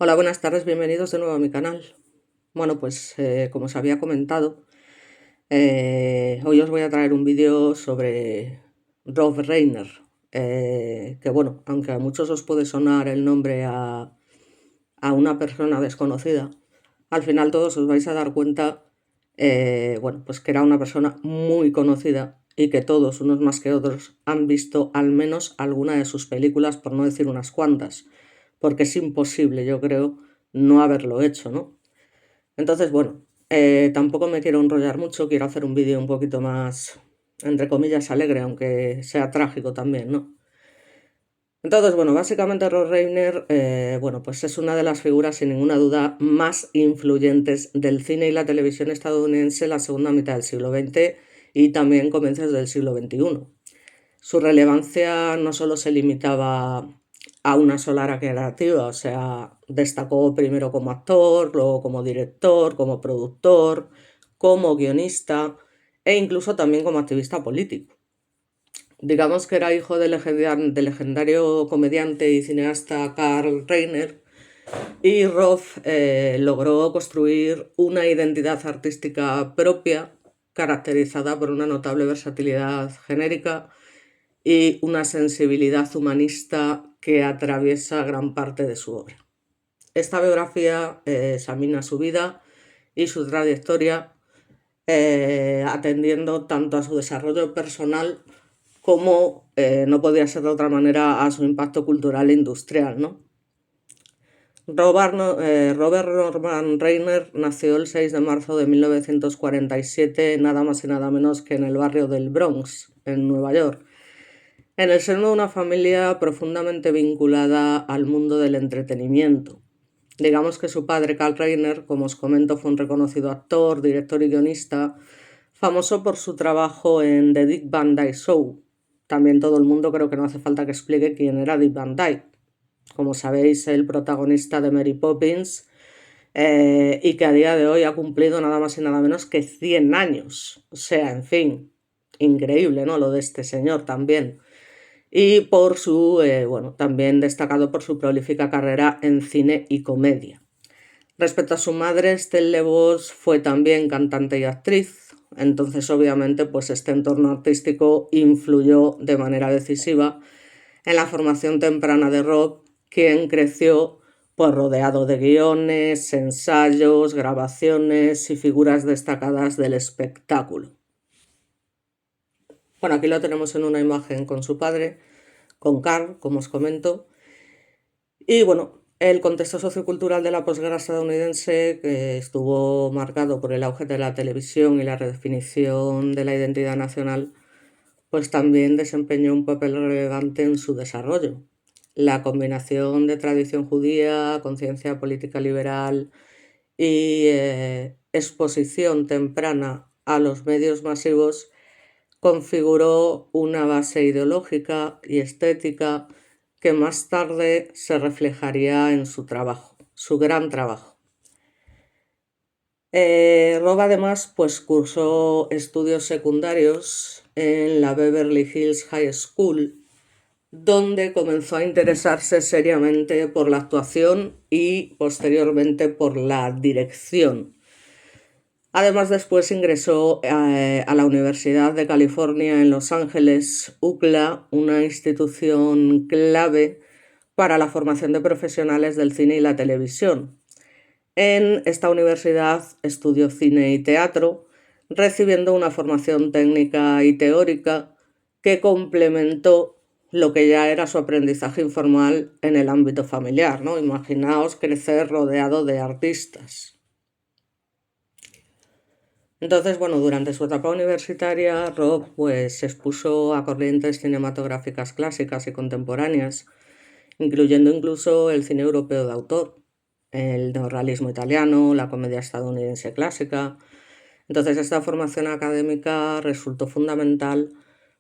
Hola, buenas tardes, bienvenidos de nuevo a mi canal. Bueno, pues como os había comentado, hoy os voy a traer un vídeo sobre Rob Reiner, que bueno, aunque a muchos os puede sonar el nombre a una persona desconocida, al final todos os vais a dar cuenta, bueno, pues que era una persona muy conocida y que todos, unos más que otros, han visto al menos alguna de sus películas, por no decir unas cuantas, porque es imposible, yo creo, no haberlo hecho, ¿no? Entonces, bueno, tampoco me quiero enrollar mucho, quiero hacer un vídeo un poquito más, entre comillas, alegre, aunque sea trágico también, ¿no? Entonces, bueno, básicamente Rob Reiner, bueno, pues es una de las figuras, sin ninguna duda, más influyentes del cine y la televisión estadounidense en la segunda mitad del siglo XX y también comienzos del siglo XXI. Su relevancia no solo se limitaba a una sola área creativa, o sea, destacó primero como actor, luego como director, como productor, como guionista e incluso también como activista político. Digamos que era hijo del legendario comediante y cineasta Karl Reiner, y Roth logró construir una identidad artística propia, caracterizada por una notable versatilidad genérica y una sensibilidad humanista que atraviesa gran parte de su obra. Esta biografía examina su vida y su trayectoria, atendiendo tanto a su desarrollo personal como, no podía ser de otra manera, a su impacto cultural e industrial, ¿no? Robert Norman Reiner nació el 6 de marzo de 1947, nada más y nada menos que en el barrio del Bronx, en Nueva York, en el seno de una familia profundamente vinculada al mundo del entretenimiento. Digamos que su padre, Karl Reiner, como os comento, fue un reconocido actor, director y guionista, famoso por su trabajo en The Dick Van Dyke Show. También todo el mundo creo que no hace falta que explique quién era Dick Van Dyke. Como sabéis, el protagonista de Mary Poppins, y que a día de hoy ha cumplido nada más y nada menos que 100 años. O sea, en fin, increíble, ¿no? Lo de este señor también. Y por su, bueno, también destacado por su prolífica carrera en cine y comedia. Respecto a su madre, Estelle Levos fue también cantante y actriz, entonces obviamente pues este entorno artístico influyó de manera decisiva en la formación temprana de Rob, quien creció pues rodeado de guiones, ensayos, grabaciones y figuras destacadas del espectáculo. Bueno, aquí lo tenemos en una imagen con su padre, con Carl, como os comento. Y bueno, el contexto sociocultural de la posguerra estadounidense, que estuvo marcado por el auge de la televisión y la redefinición de la identidad nacional, pues también desempeñó un papel relevante en su desarrollo. La combinación de tradición judía, conciencia política liberal y exposición temprana a los medios masivos configuró una base ideológica y estética que más tarde se reflejaría en su trabajo, su gran trabajo. Rob además pues cursó estudios secundarios en la Beverly Hills High School, donde comenzó a interesarse seriamente por la actuación y posteriormente por la dirección. Además, después ingresó a la Universidad de California en Los Ángeles, UCLA, una institución clave para la formación de profesionales del cine y la televisión. En esta universidad estudió cine y teatro, recibiendo una formación técnica y teórica que complementó lo que ya era su aprendizaje informal en el ámbito familiar, ¿no? Imaginaos crecer rodeado de artistas. Entonces, bueno, durante su etapa universitaria, Rob pues se expuso a corrientes cinematográficas clásicas y contemporáneas, incluyendo incluso el cine europeo de autor, el neorrealismo italiano, la comedia estadounidense clásica. Entonces, esta formación académica resultó fundamental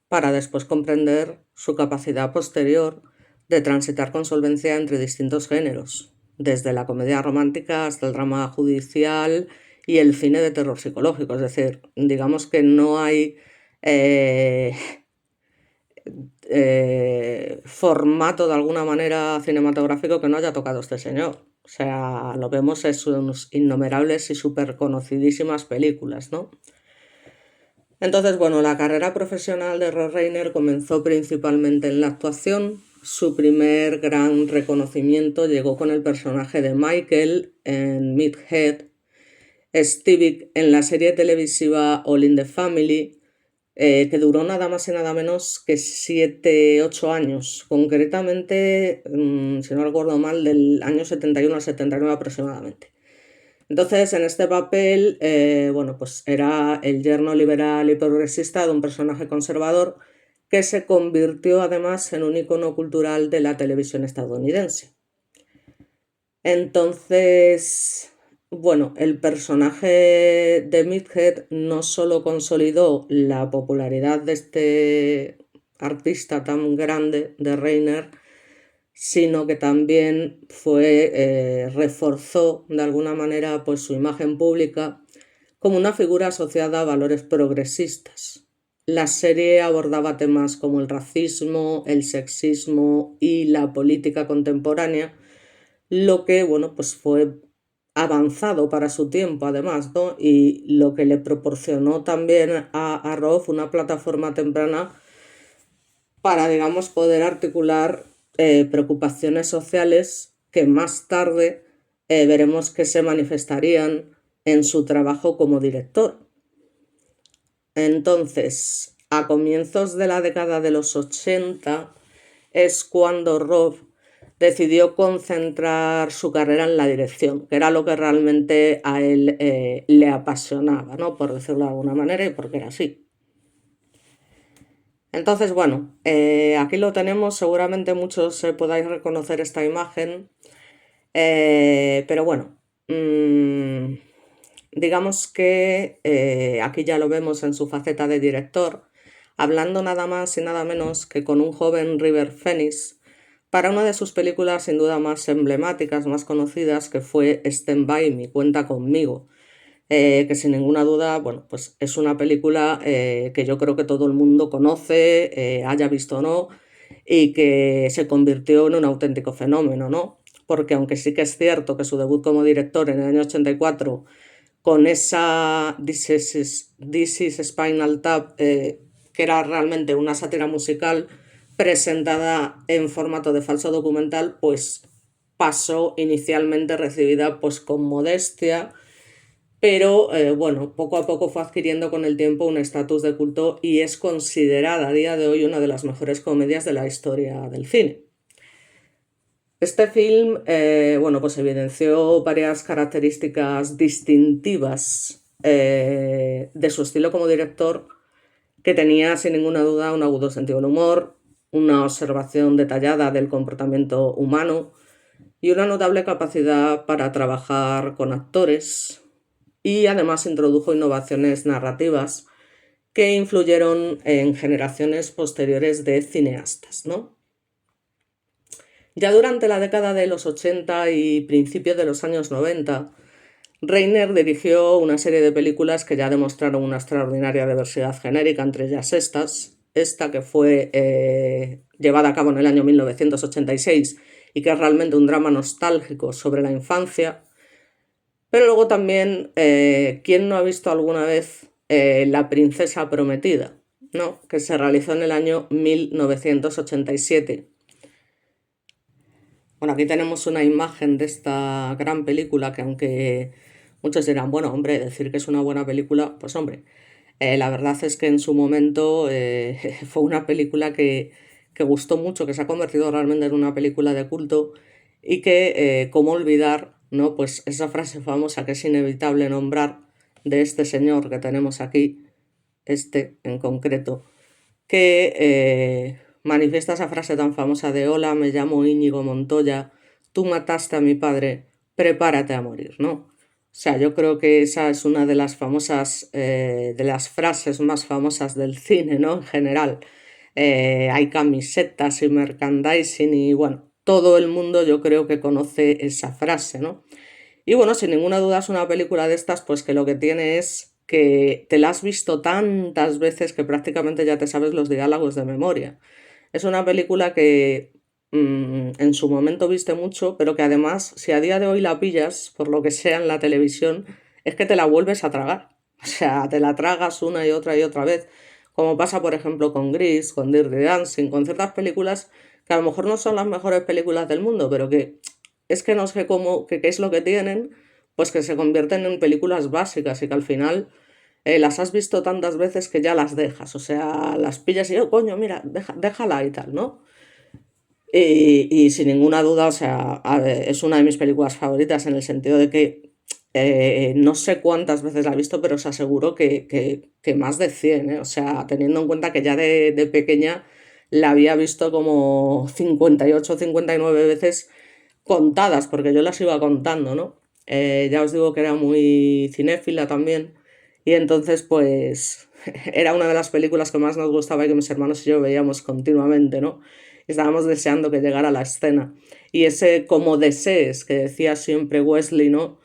para después comprender su capacidad posterior de transitar con solvencia entre distintos géneros, desde la comedia romántica hasta el drama judicial y el cine de terror psicológico. Es decir, digamos que no hay eh, formato de alguna manera cinematográfico que no haya tocado este señor. O sea, lo vemos en sus innumerables y súper conocidísimas películas, ¿no? Entonces, bueno, la carrera profesional de Rob Reiner comenzó principalmente en la actuación. Su primer gran reconocimiento llegó con el personaje de Michael en Meathead, Stevie en la serie televisiva All in the Family, que duró nada más y nada menos que 7, 8 años, concretamente, si no recuerdo mal, del año 71 al 79 aproximadamente. Entonces, en este papel, bueno, pues era el yerno liberal y progresista de un personaje conservador que se convirtió además en un icono cultural de la televisión estadounidense. Entonces, bueno, el personaje de Meathead no solo consolidó la popularidad de este artista tan grande de Reiner, sino que también reforzó de alguna manera pues, su imagen pública como una figura asociada a valores progresistas. La serie abordaba temas como el racismo, el sexismo y la política contemporánea, lo que, bueno, pues fue avanzado para su tiempo además, ¿no? Y lo que le proporcionó también a Roth una plataforma temprana para, digamos, poder articular preocupaciones sociales que más tarde veremos que se manifestarían en su trabajo como director. Entonces, a comienzos de la década de los 80 es cuando Roth decidió concentrar su carrera en la dirección, que era lo que realmente a él le apasionaba, ¿no? Por decirlo de alguna manera, y porque era así. Entonces, bueno, aquí lo tenemos, seguramente muchos podáis reconocer esta imagen, pero bueno, digamos que aquí ya lo vemos en su faceta de director, hablando nada más y nada menos que con un joven River Phoenix para una de sus películas sin duda más emblemáticas, más conocidas, que fue Stand By Me, Cuenta conmigo, que sin ninguna duda, bueno, pues es una película que yo creo que todo el mundo conoce, haya visto o no, y que se convirtió en un auténtico fenómeno, ¿no? Porque aunque sí que es cierto que su debut como director en el año 84, con esa This is Spinal Tap, que era realmente una sátira musical presentada en formato de falso documental, pues pasó inicialmente recibida pues con modestia, pero bueno, poco a poco fue adquiriendo con el tiempo un estatus de culto y es considerada a día de hoy una de las mejores comedias de la historia del cine. Este film, bueno, pues evidenció varias características distintivas de su estilo como director, que tenía sin ninguna duda un agudo sentido del humor, una observación detallada del comportamiento humano y una notable capacidad para trabajar con actores, y además introdujo innovaciones narrativas que influyeron en generaciones posteriores de cineastas, ¿no? Ya durante la década de los 80 y principios de los años 90, Reiner dirigió una serie de películas que ya demostraron una extraordinaria diversidad genérica, entre ellas esta que fue llevada a cabo en el año 1986 y que es realmente un drama nostálgico sobre la infancia. Pero luego también, ¿quién no ha visto alguna vez La princesa prometida? ¿No? Que se realizó en el año 1987. Bueno, aquí tenemos una imagen de esta gran película que, aunque muchos dirán, bueno, hombre, decir que es una buena película, pues hombre, la verdad es que en su momento fue una película que gustó mucho, que se ha convertido realmente en una película de culto y que, cómo olvidar, ¿no? Pues esa frase famosa que es inevitable nombrar de este señor que tenemos aquí, este en concreto, que manifiesta esa frase tan famosa de hola, me llamo Íñigo Montoya, tú mataste a mi padre, prepárate a morir, ¿no? O sea, yo creo que esa es una de las famosas, de las frases más famosas del cine, ¿no? En general. Hay camisetas y merchandising y bueno, todo el mundo yo creo que conoce esa frase, ¿no? Y bueno, sin ninguna duda es una película de estas, pues que lo que tiene es que te la has visto tantas veces que prácticamente ya te sabes los diálogos de memoria. Es una película que en su momento viste mucho, pero que además, si a día de hoy la pillas, por lo que sea en la televisión, es que te la vuelves a tragar. O sea, te la tragas una y otra vez, como pasa, por ejemplo, con Grease, con Dirty Dancing, con ciertas películas que a lo mejor no son las mejores películas del mundo, pero que es que no sé cómo, qué es lo que tienen, pues que se convierten en películas básicas y que al final las has visto tantas veces que ya las dejas, o sea, las pillas y, oh, coño, mira, déjala y tal, ¿no? Y sin ninguna duda, o sea, a ver, es una de mis películas favoritas en el sentido de que no sé cuántas veces la he visto, pero os aseguro que más de 100, ¿eh? O sea, teniendo en cuenta que ya de pequeña la había visto como 58 o 59 veces contadas, porque yo las iba contando, ¿no? Ya os digo que era muy cinéfila también, y entonces pues era una de las películas que más nos gustaba y que mis hermanos y yo veíamos continuamente, ¿no? Estábamos deseando que llegara la escena. Y ese como desees que decía siempre Wesley, ¿no?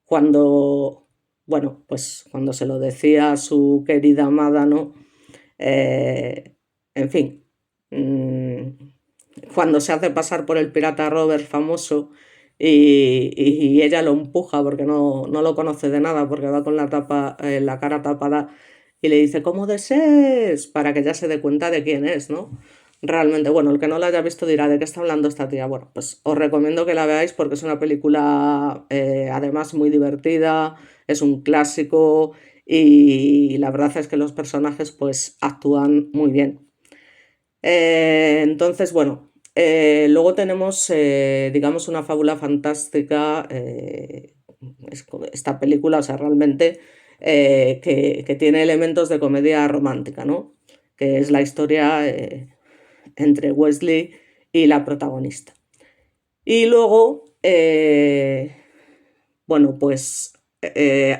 Cuando, bueno, pues cuando se lo decía a su querida amada, ¿no? Eh, en fin, cuando se hace pasar por el pirata Robert famoso y ella lo empuja porque no lo conoce de nada, porque va con la cara tapada y le dice, ¿cómo desees? Para que ella se dé cuenta de quién es, ¿no? Realmente, bueno, el que no la haya visto dirá, ¿de qué está hablando esta tía? Bueno, pues os recomiendo que la veáis porque es una película además muy divertida, es un clásico y la verdad es que los personajes pues actúan muy bien. Entonces, bueno, luego tenemos, digamos, una fábula fantástica, esta película, o sea, realmente, que tiene elementos de comedia romántica, ¿no? Que es la historia entre Wesley y la protagonista. Y luego, bueno, pues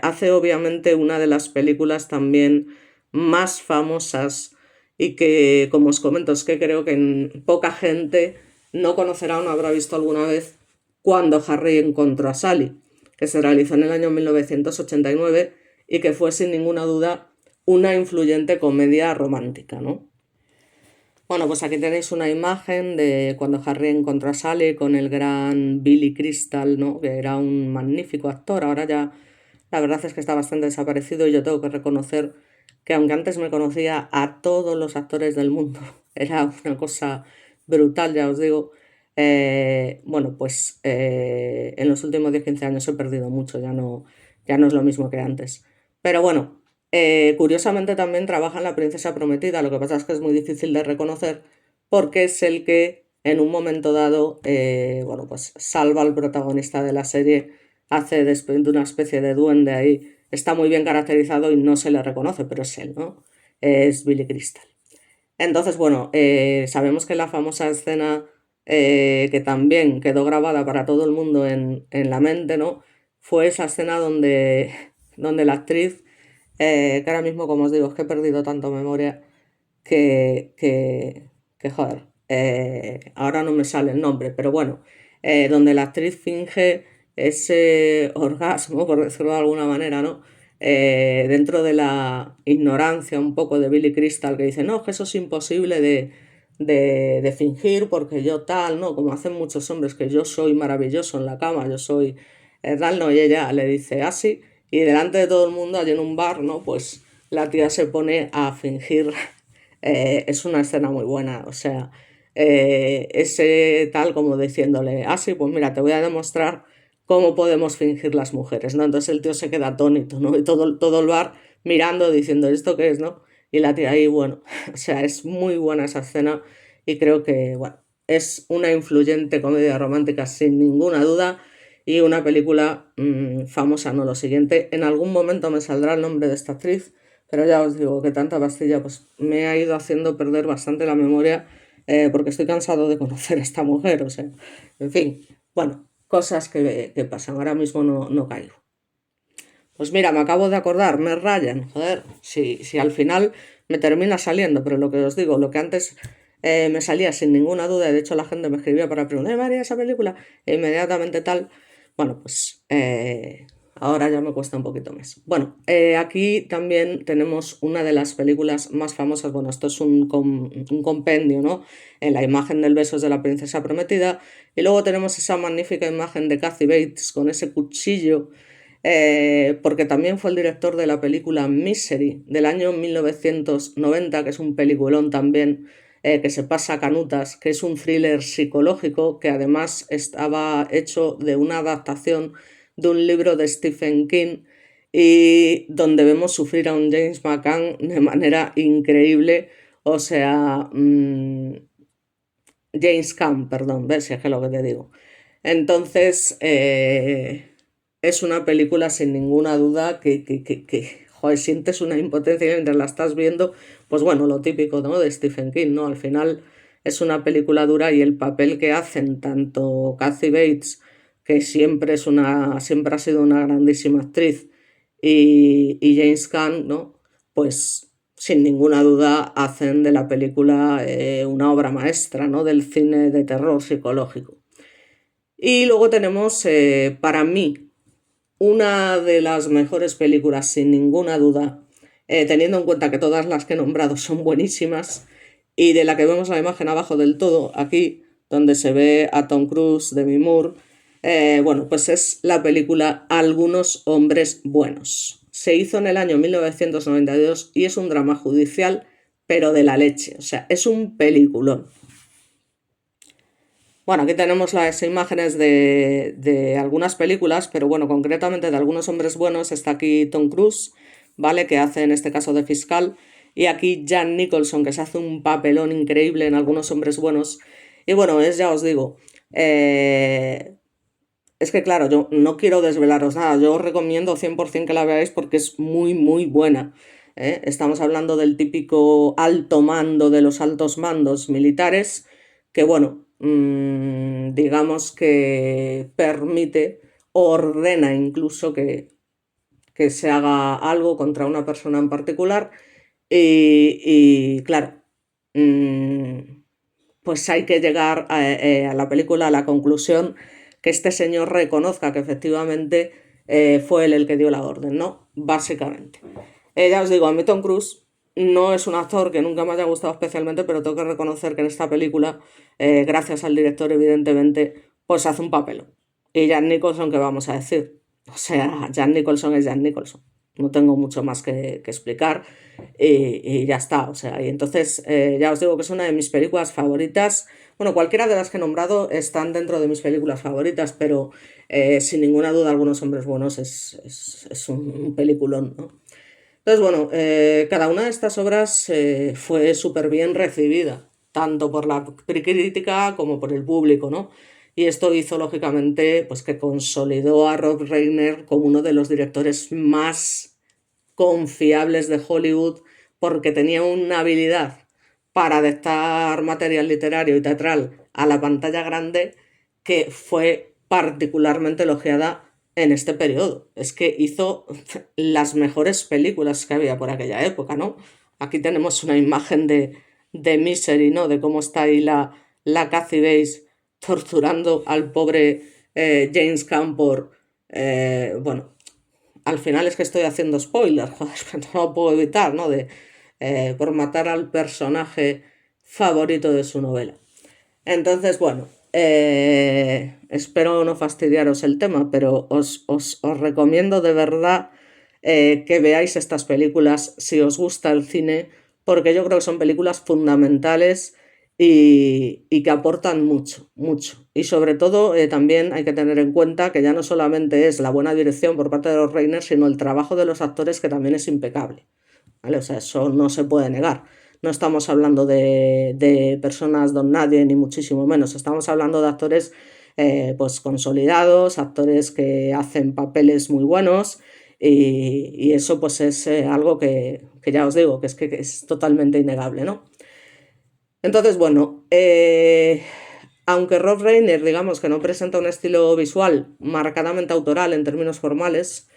hace obviamente una de las películas también más famosas y que, como os comento, es que creo que poca gente no conocerá o no habrá visto alguna vez Cuando Harry encontró a Sally, que se realizó en el año 1989 y que fue sin ninguna duda una influyente comedia romántica, ¿no? Bueno, pues aquí tenéis una imagen de cuando Harry encontró a Sally con el gran Billy Crystal, ¿no? Que era un magnífico actor. Ahora ya la verdad es que está bastante desaparecido y yo tengo que reconocer que aunque antes me conocía a todos los actores del mundo, era una cosa brutal, ya os digo. Bueno, pues en los últimos 10 15 años he perdido mucho, ya no es lo mismo que antes. Pero bueno, curiosamente también trabaja en La Princesa Prometida, lo que pasa es que es muy difícil de reconocer porque es el que en un momento dado, bueno, pues salva al protagonista de la serie, hace de una especie de duende ahí, está muy bien caracterizado y no se le reconoce, pero es él, ¿no? Es Billy Crystal. Entonces, bueno, sabemos que la famosa escena que también quedó grabada para todo el mundo en la mente, ¿no? Fue esa escena donde la actriz, que ahora mismo, como os digo, es que he perdido tanto memoria que joder, ahora no me sale el nombre, pero bueno, donde la actriz finge ese orgasmo, por decirlo de alguna manera, ¿no? Dentro de la ignorancia un poco de Billy Crystal, que dice, no, que eso es imposible de fingir porque yo tal, ¿no? Como hacen muchos hombres, que yo soy maravilloso en la cama, yo soy tal, ¿no? Y ella le dice así, y delante de todo el mundo, allí en un bar, ¿no? Pues la tía se pone a fingir. Es una escena muy buena, o sea, ese tal como diciéndole, ah, sí, pues mira, te voy a demostrar cómo podemos fingir las mujeres, ¿no? Entonces el tío se queda atónito, ¿no? Y todo el bar mirando, diciendo, ¿esto qué es, no? Y la tía ahí, bueno, o sea, es muy buena esa escena y creo que, bueno, es una influyente comedia romántica sin ninguna duda y una película famosa, ¿no? Lo siguiente, en algún momento me saldrá el nombre de esta actriz, pero ya os digo que tanta pastilla pues me ha ido haciendo perder bastante la memoria porque estoy cansado de conocer a esta mujer, o sea, en fin, bueno, cosas que pasan, ahora mismo no caigo. Pues mira, me acabo de acordar, me rayan, joder, si al final me termina saliendo, pero lo que os digo, lo que antes me salía sin ninguna duda, de hecho la gente me escribía para preguntar, María, esa película, e inmediatamente tal, bueno, pues Ahora ya me cuesta un poquito más. Bueno, aquí también tenemos una de las películas más famosas. Bueno, esto es un compendio, ¿no? En la imagen del beso es de la princesa prometida. Y luego tenemos esa magnífica imagen de Kathy Bates con ese cuchillo, porque también fue el director de la película Misery del año 1990, que es un peliculón también, que se pasa canutas, que es un thriller psicológico que además estaba hecho de una adaptación de un libro de Stephen King y donde vemos sufrir a un James McCann de manera increíble. O sea, James Caan, perdón, ves si es que lo que te digo. Entonces, es una película sin ninguna duda joder, sientes una impotencia mientras la estás viendo. Pues bueno, lo típico, ¿no? De Stephen King, ¿no? Al final es una película dura y el papel que hacen tanto Kathy Bates, que siempre ha sido una grandísima actriz, y James Caan, ¿no? Pues sin ninguna duda hacen de la película una obra maestra, ¿no? Del cine de terror psicológico. Y luego tenemos, para mí, una de las mejores películas, sin ninguna duda, teniendo en cuenta que todas las que he nombrado son buenísimas, y de la que vemos la imagen abajo del todo, aquí, donde se ve a Tom Cruise, Demi Moore, bueno, pues es la película Algunos hombres buenos. Se hizo en el año 1992 y es un drama judicial, pero de la leche, o sea, es un peliculón. Bueno, aquí tenemos las imágenes de algunas películas, pero bueno, concretamente de Algunos hombres buenos está aquí Tom Cruise, ¿vale? Que hace en este caso de fiscal. Y aquí Jack Nicholson, que se hace un papelón increíble en Algunos hombres buenos. Y bueno, ya os digo, es que claro, yo no quiero desvelaros nada, yo os recomiendo 100% que la veáis porque es muy, muy buena. Estamos hablando del típico alto mando de los altos mandos militares, que bueno, digamos que permite, ordena incluso que se haga algo contra una persona en particular y claro, mm, pues hay que llegar a la película a la conclusión que este señor reconozca que efectivamente fue él el que dio la orden, ¿no? Básicamente. Ya os digo, a mí Tom Cruise no es un actor que nunca me haya gustado especialmente, pero tengo que reconocer que en esta película, gracias al director evidentemente, pues hace un papel. Y Jack Nicholson, ¿qué vamos a decir? O sea, Jack Nicholson es Jack Nicholson. No tengo mucho más que explicar y ya está. O sea, y entonces ya os digo que es una de mis películas favoritas. Bueno, cualquiera de las que he nombrado están dentro de mis películas favoritas, pero sin ninguna duda Algunos hombres buenos es un peliculón, ¿no? Entonces, bueno, cada una de estas obras fue súper bien recibida, tanto por la crítica como por el público, ¿no? Y esto hizo, lógicamente, pues que consolidó a Rob Reiner como uno de los directores más confiables de Hollywood, porque tenía una habilidad para adaptar material literario y teatral a la pantalla grande que fue particularmente elogiada en este periodo. Es que hizo las mejores películas que había por aquella época, ¿no? Aquí tenemos una imagen de Misery, ¿no? De cómo está ahí la Kathy Bates torturando al pobre James Caan por, bueno, al final es que estoy haciendo spoilers, joder, pero no lo puedo evitar, ¿no? Por matar al personaje favorito de su novela. Entonces, bueno, espero no fastidiaros el tema, pero os recomiendo de verdad que veáis estas películas si os gusta el cine, porque yo creo que son películas fundamentales y que aportan mucho, mucho. Y sobre todo también hay que tener en cuenta que ya no solamente es la buena dirección por parte de los Reiner, sino el trabajo de los actores que también es impecable. ¿Vale? O sea, eso no se puede negar. No estamos hablando de personas don nadie, ni muchísimo menos. Estamos hablando de actores pues consolidados, actores que hacen papeles muy buenos y eso pues es algo que ya os digo, que es totalmente innegable, ¿no? Entonces, bueno, aunque Rob Reiner, digamos que no presenta un estilo visual marcadamente autoral en términos formales,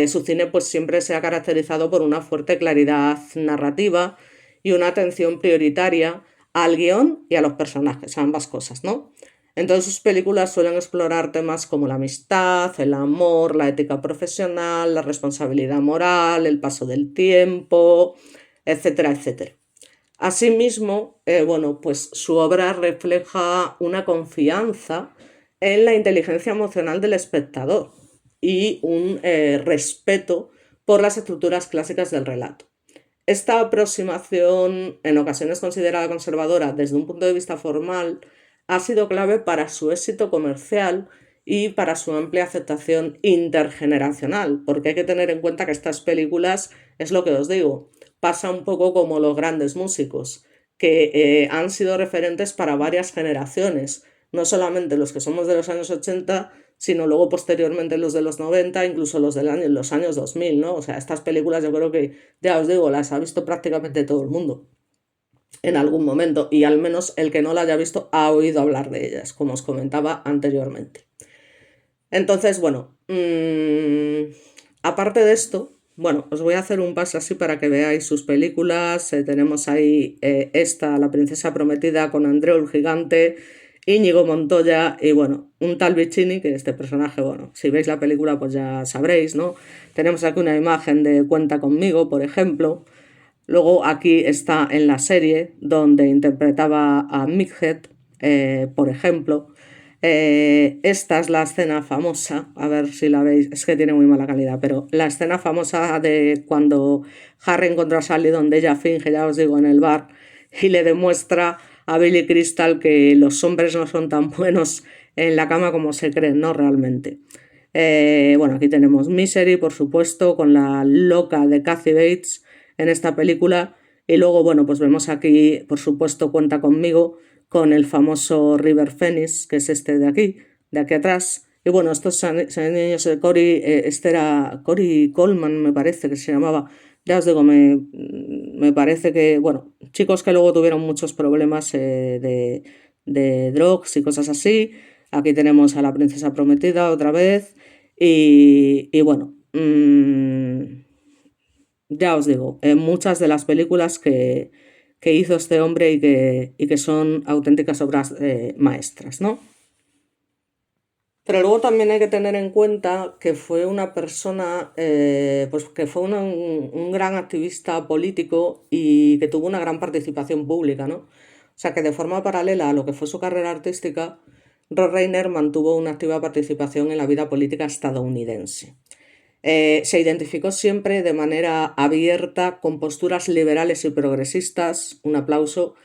su cine pues siempre se ha caracterizado por una fuerte claridad narrativa y una atención prioritaria al guión y a los personajes, a ambas cosas, ¿no? Entonces sus películas suelen explorar temas como la amistad, el amor, la ética profesional, la responsabilidad moral, el paso del tiempo, etcétera, etcétera. Asimismo, bueno, pues su obra refleja una confianza en la inteligencia emocional del espectador y un respeto por las estructuras clásicas del relato. Esta aproximación, en ocasiones considerada conservadora desde un punto de vista formal, ha sido clave para su éxito comercial y para su amplia aceptación intergeneracional, porque hay que tener en cuenta que estas películas, es lo que os digo, pasa un poco como los grandes músicos, que han sido referentes para varias generaciones, no solamente los que somos de los años 80, sino luego posteriormente los de los 90, incluso los años 2000, ¿no? O sea, estas películas yo creo que, ya os digo, las ha visto prácticamente todo el mundo en algún momento, y al menos el que no la haya visto ha oído hablar de ellas, como os comentaba anteriormente. Entonces, bueno, aparte de esto, bueno, os voy a hacer un paso así para que veáis sus películas. Tenemos ahí esta, La princesa prometida, con Andreu el gigante, Íñigo Montoya y, bueno, un tal Vicini, que este personaje, bueno, si veis la película pues ya sabréis, ¿no? Tenemos aquí una imagen de Cuenta conmigo, por ejemplo. Luego aquí está en la serie donde interpretaba a Midget, por ejemplo. Esta es la escena famosa, a ver si la veis, es que tiene muy mala calidad, pero la escena famosa de cuando Harry encontró a Sally, donde ella finge, ya os digo, en el bar, y le demuestra a Billy Crystal que los hombres no son tan buenos en la cama como se creen, ¿no? Realmente. Bueno, aquí tenemos Misery, por supuesto, con la loca de Kathy Bates en esta película. Y luego, bueno, pues vemos aquí, por supuesto, Cuenta conmigo, con el famoso River Phoenix, que es este de aquí atrás. Y bueno, estos son niños de Cory, este era Cory Coleman, me parece que se llamaba. Ya os digo, me parece que, bueno, chicos que luego tuvieron muchos problemas de drugs y cosas así. Aquí tenemos a la princesa prometida otra vez. Y bueno, ya os digo, muchas de las películas que hizo este hombre y que son auténticas obras maestras, ¿no? Pero luego también hay que tener en cuenta que fue una persona, pues que fue un gran activista político y que tuvo una gran participación pública, ¿no? O sea que de forma paralela a lo que fue su carrera artística, Rob Reiner mantuvo una activa participación en la vida política estadounidense. Se identificó siempre de manera abierta con posturas liberales y progresistas, un aplauso,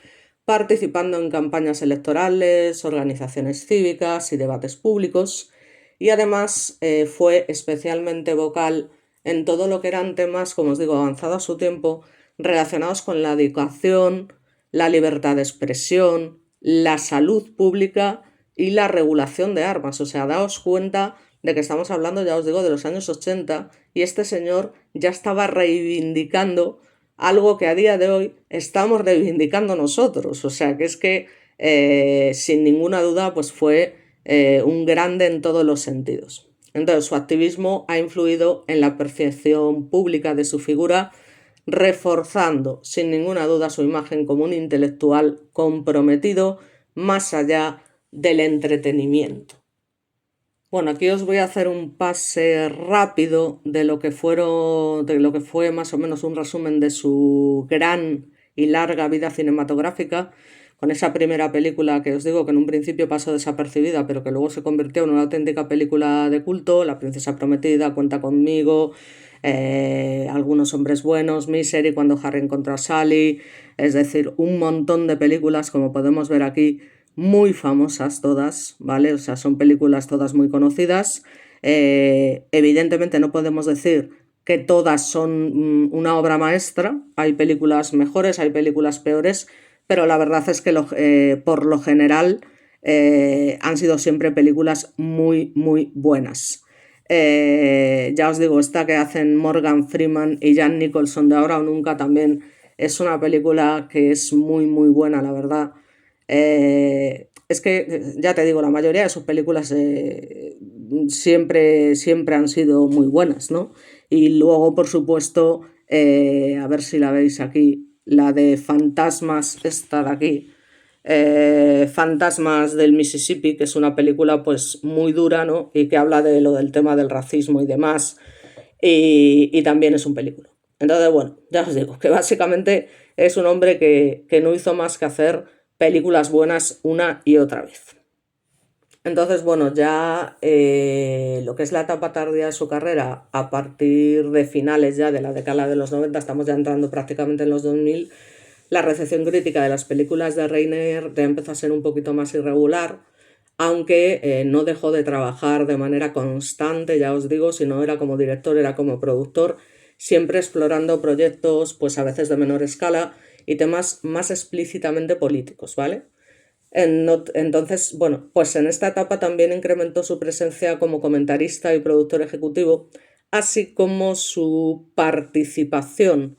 participando en campañas electorales, organizaciones cívicas y debates públicos, y además fue especialmente vocal en todo lo que eran temas, como os digo, avanzado a su tiempo, relacionados con la educación, la libertad de expresión, la salud pública y la regulación de armas. O sea, daos cuenta de que estamos hablando, ya os digo, de los años 80, y este señor ya estaba reivindicando algo que a día de hoy estamos reivindicando nosotros. O sea, que es que sin ninguna duda pues fue un grande en todos los sentidos. Entonces, su activismo ha influido en la percepción pública de su figura, reforzando sin ninguna duda su imagen como un intelectual comprometido más allá del entretenimiento. Bueno, aquí os voy a hacer un pase rápido de lo que fue más o menos un resumen de su gran y larga vida cinematográfica, con esa primera película que os digo que en un principio pasó desapercibida, pero que luego se convirtió en una auténtica película de culto, La princesa prometida, Cuenta conmigo, Algunos hombres buenos, Misery, Cuando Harry encontró a Sally, es decir, un montón de películas, como podemos ver aquí, muy famosas todas, ¿vale? O sea, son películas todas muy conocidas. Evidentemente no podemos decir que todas son una obra maestra, hay películas mejores, hay películas peores, pero la verdad es que por lo general han sido siempre películas muy, muy buenas. Ya os digo, esta que hacen Morgan Freeman y Jan Nicholson, de Ahora o Nunca, también es una película que es muy, muy buena, la verdad. Es que, ya te digo, la mayoría de sus películas siempre han sido muy buenas, ¿no? Y luego, por supuesto, a ver si la veis aquí, la de Fantasmas, esta de aquí. Fantasmas del Mississippi, que es una película pues muy dura, ¿no? Y que habla de lo del tema del racismo y demás, y también es un película. Entonces, bueno, ya os digo, que básicamente es un hombre que no hizo más que hacer películas buenas una y otra vez. Entonces, bueno, ya lo que es la etapa tardía de su carrera, a partir de finales ya de la década de los 90, estamos ya entrando prácticamente en los 2000, la recepción crítica de las películas de Reiner ya empezó a ser un poquito más irregular, aunque no dejó de trabajar de manera constante, ya os digo, si no era como director, era como productor, siempre explorando proyectos, pues a veces de menor escala y temas más explícitamente políticos, ¿vale? Entonces, bueno, pues en esta etapa también incrementó su presencia como comentarista y productor ejecutivo, así como su participación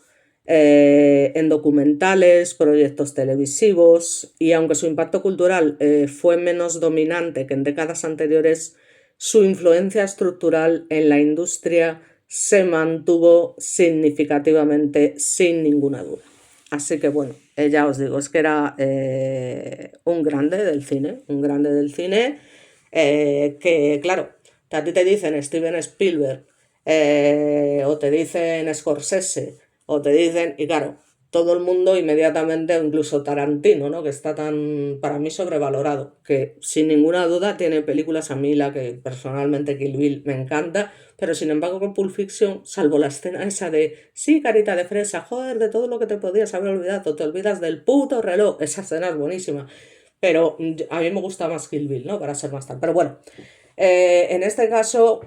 en documentales, proyectos televisivos, y aunque su impacto cultural fue menos dominante que en décadas anteriores, su influencia estructural en la industria se mantuvo significativamente, sin ninguna duda. Así que bueno, ya os digo, es que era un grande del cine, que claro, a ti te dicen Steven Spielberg, o te dicen Scorsese, o te dicen, y claro, todo el mundo inmediatamente, incluso Tarantino, ¿no? Que está tan, para mí, sobrevalorado, que sin ninguna duda tiene películas, a mí la que personalmente Kill Bill me encanta, pero sin embargo con Pulp Fiction, salvo la escena esa de, sí, carita de fresa, joder, de todo lo que te podías haber olvidado, te olvidas del puto reloj, esa escena es buenísima, pero a mí me gusta más Kill Bill, ¿no? Para ser más tal, pero bueno, en este caso,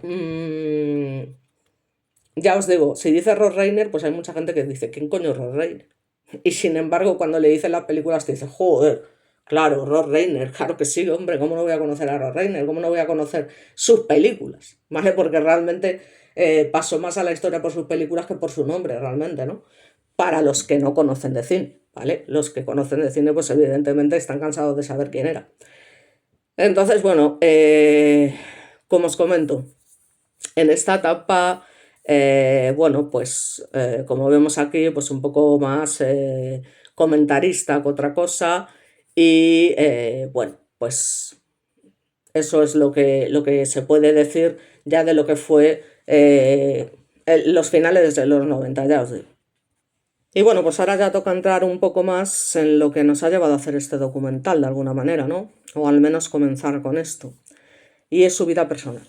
ya os digo, si dice Rob Reiner, pues hay mucha gente que dice, ¿quién coño es Rob Reiner? Y sin embargo, cuando le dicen las películas, te dice, joder, claro, Rob Reiner, claro que sí, hombre, ¿cómo no voy a conocer a Rob Reiner? ¿Cómo no voy a conocer sus películas? ¿Vale? Porque realmente pasó más a la historia por sus películas que por su nombre, realmente, ¿no? Para los que no conocen de cine, ¿vale? Los que conocen de cine, pues evidentemente están cansados de saber quién era. Entonces, bueno, como os comento, en esta etapa, bueno, pues como vemos aquí, pues un poco más comentarista que otra cosa. Y bueno, pues eso es lo que se puede decir ya de lo que fue los finales de los 90, ya os digo. Y bueno, pues ahora ya toca entrar un poco más en lo que nos ha llevado a hacer este documental, de alguna manera, ¿no? O al menos comenzar con esto. Y es su vida personal.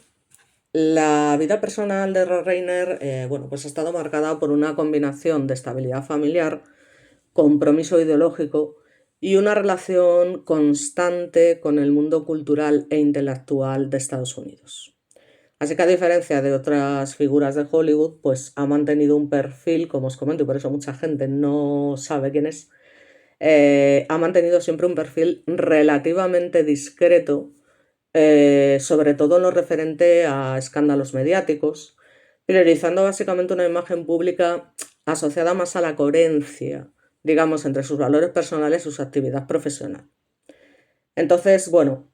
La vida personal de Rob Reiner, bueno, pues ha estado marcada por una combinación de estabilidad familiar, compromiso ideológico y una relación constante con el mundo cultural e intelectual de Estados Unidos. Así que a diferencia de otras figuras de Hollywood, pues ha mantenido un perfil, como os comento, y por eso mucha gente no sabe quién es, ha mantenido siempre un perfil relativamente discreto, sobre todo en lo referente a escándalos mediáticos, priorizando básicamente una imagen pública asociada más a la coherencia, digamos, entre sus valores personales y su actividad profesional. Entonces, bueno,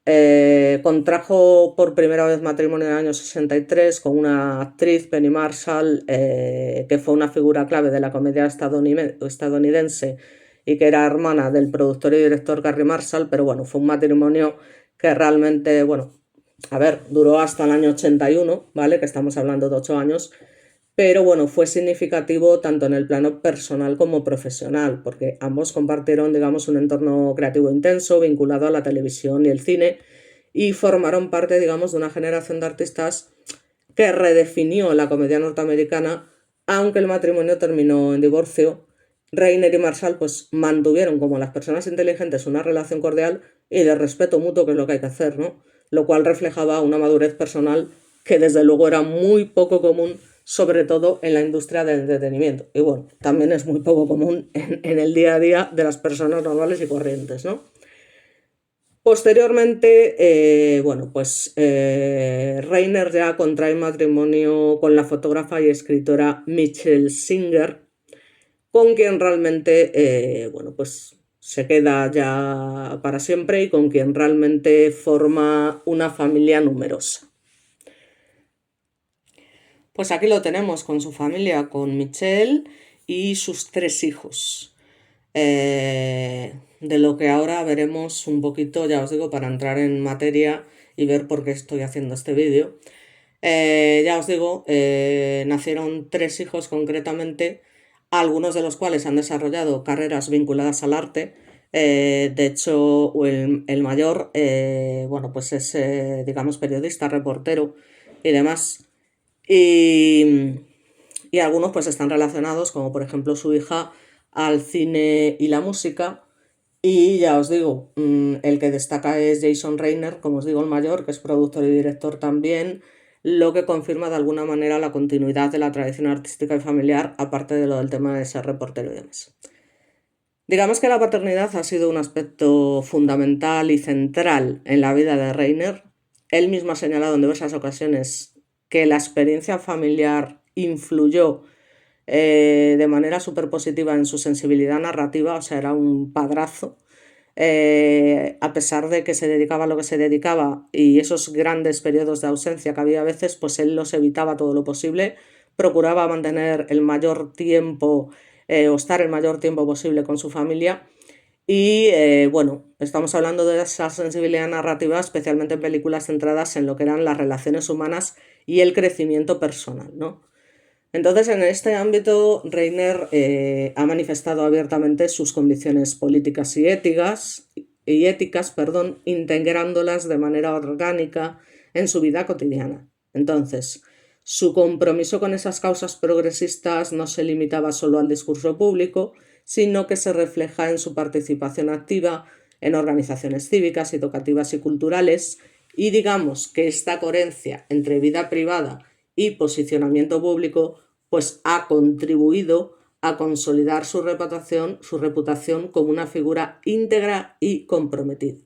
contrajo por primera vez matrimonio en el año 63 con una actriz, Penny Marshall, que fue una figura clave de la comedia estadounidense y que era hermana del productor y director Gary Marshall, pero bueno, fue un matrimonio que realmente, bueno, a ver, duró hasta el año 81, ¿vale? Que estamos hablando de 8 años, pero bueno, fue significativo tanto en el plano personal como profesional, porque ambos compartieron, digamos, un entorno creativo intenso vinculado a la televisión y el cine y formaron parte, digamos, de una generación de artistas que redefinió la comedia norteamericana, aunque el matrimonio terminó en divorcio. Reiner y Marshall pues mantuvieron como las personas inteligentes una relación cordial y de respeto mutuo, que es lo que hay que hacer, ¿no? Lo cual reflejaba una madurez personal que desde luego era muy poco común, sobre todo en la industria del entretenimiento. Y bueno, también es muy poco común en el día a día de las personas normales y corrientes, ¿no? Posteriormente, bueno, pues Reiner ya contrae matrimonio con la fotógrafa y escritora Michelle Singer, con quien realmente, bueno, pues se queda ya para siempre y con quien realmente forma una familia numerosa. Pues aquí lo tenemos con su familia, con Michelle y sus 3 hijos. de lo que ahora veremos un poquito, ya os digo, para entrar en materia y ver por qué estoy haciendo este vídeo. Ya os digo, nacieron 3 hijos concretamente, algunos de los cuales han desarrollado carreras vinculadas al arte. De hecho, el mayor, bueno, pues es, digamos, periodista, reportero y demás. Y, y algunos pues están relacionados, como por ejemplo su hija, al cine y la música. Y ya os digo, el que destaca es Jason Reiner, como os digo, el mayor, que es productor y director también, lo que confirma de alguna manera la continuidad de la tradición artística y familiar, aparte de lo del tema de ser reportero y demás. Digamos que la paternidad ha sido un aspecto fundamental y central en la vida de Reiner. Él mismo ha señalado en diversas ocasiones que la experiencia familiar influyó de manera súper positiva en su sensibilidad narrativa, o sea, era un padrazo. A pesar de que se dedicaba a lo que se dedicaba y esos grandes periodos de ausencia que había a veces, pues él los evitaba todo lo posible, procuraba mantener el mayor tiempo o estar el mayor tiempo posible con su familia. Y bueno, estamos hablando de esa sensibilidad narrativa, especialmente en películas centradas en lo que eran las relaciones humanas y el crecimiento personal, ¿no? Entonces, en este ámbito, Reiner ha manifestado abiertamente sus convicciones políticas y éticas, perdón, integrándolas de manera orgánica en su vida cotidiana. Entonces, su compromiso con esas causas progresistas no se limitaba solo al discurso público, sino que se refleja en su participación activa en organizaciones cívicas, educativas y culturales, y digamos que esta coherencia entre vida privada y posicionamiento público pues ha contribuido a consolidar su reputación como una figura íntegra y comprometida.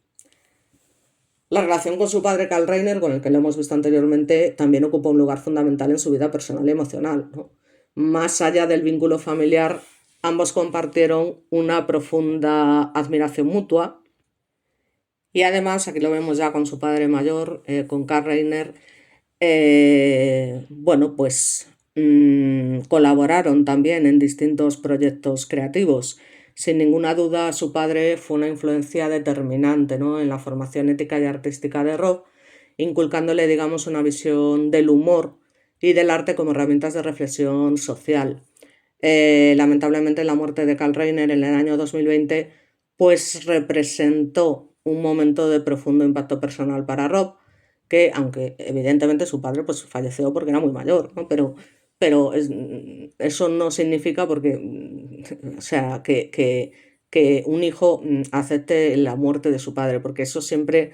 La relación con su padre Karl Reiner, con el que lo hemos visto anteriormente, también ocupa un lugar fundamental en su vida personal y emocional, ¿no? Más allá del vínculo familiar, ambos compartieron una profunda admiración mutua y además, aquí lo vemos ya con su padre mayor, con Karl Reiner, bueno, pues colaboraron también en distintos proyectos creativos. Sin ninguna duda, su padre fue una influencia determinante, ¿no?, en la formación ética y artística de Rob, inculcándole, digamos, una visión del humor y del arte como herramientas de reflexión social. Lamentablemente, la muerte de Karl Reiner en el año 2020 pues representó un momento de profundo impacto personal para Rob, que aunque evidentemente su padre pues falleció porque era muy mayor, ¿no? Pero eso no significa o sea, que un hijo acepte la muerte de su padre, porque eso siempre,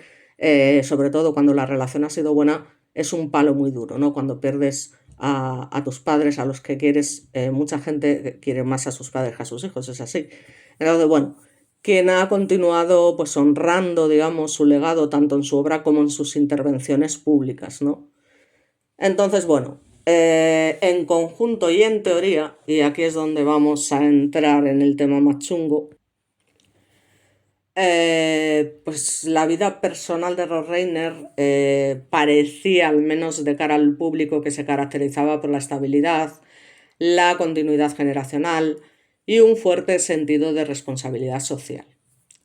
sobre todo cuando la relación ha sido buena, es un palo muy duro, ¿no? Cuando pierdes a tus padres, a los que quieres, mucha gente quiere más a sus padres que a sus hijos, es así. Entonces, bueno, quien ha continuado pues honrando, digamos, su legado tanto en su obra como en sus intervenciones públicas, ¿no? Entonces, bueno, en conjunto y en teoría, y aquí es donde vamos a entrar en el tema más chungo, pues la vida personal de Rob Reiner parecía, al menos de cara al público, que se caracterizaba por la estabilidad, la continuidad generacional y un fuerte sentido de responsabilidad social.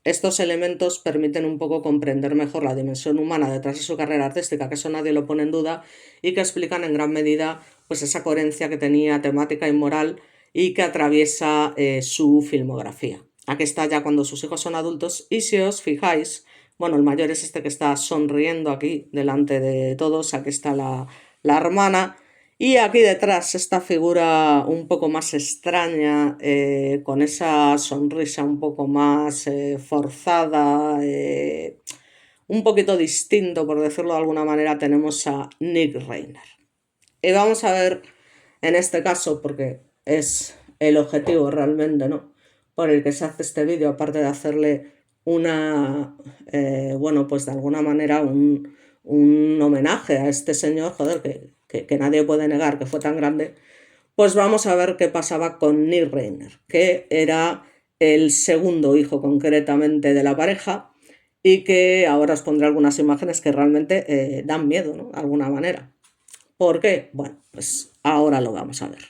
Estos elementos permiten un poco comprender mejor la dimensión humana detrás de su carrera artística, que eso nadie lo pone en duda, y que explican en gran medida pues, esa coherencia que tenía temática y moral y que atraviesa su filmografía. Aquí está ya cuando sus hijos son adultos y si os fijáis, bueno, el mayor es este que está sonriendo aquí delante de todos, aquí está la hermana y aquí detrás esta figura un poco más extraña, con esa sonrisa un poco más forzada, un poquito distinto, por decirlo de alguna manera, tenemos a Nick Reiner. Y vamos a ver en este caso, porque es el objetivo realmente, ¿no?, por el que se hace este vídeo, aparte de hacerle bueno, pues de alguna manera un homenaje a este señor, joder, que nadie puede negar que fue tan grande, pues vamos a ver qué pasaba con Nick Reiner, que era el segundo hijo concretamente de la pareja y que ahora os pondré algunas imágenes que realmente dan miedo, ¿no?, de alguna manera. ¿Por qué? Bueno, pues ahora lo vamos a ver.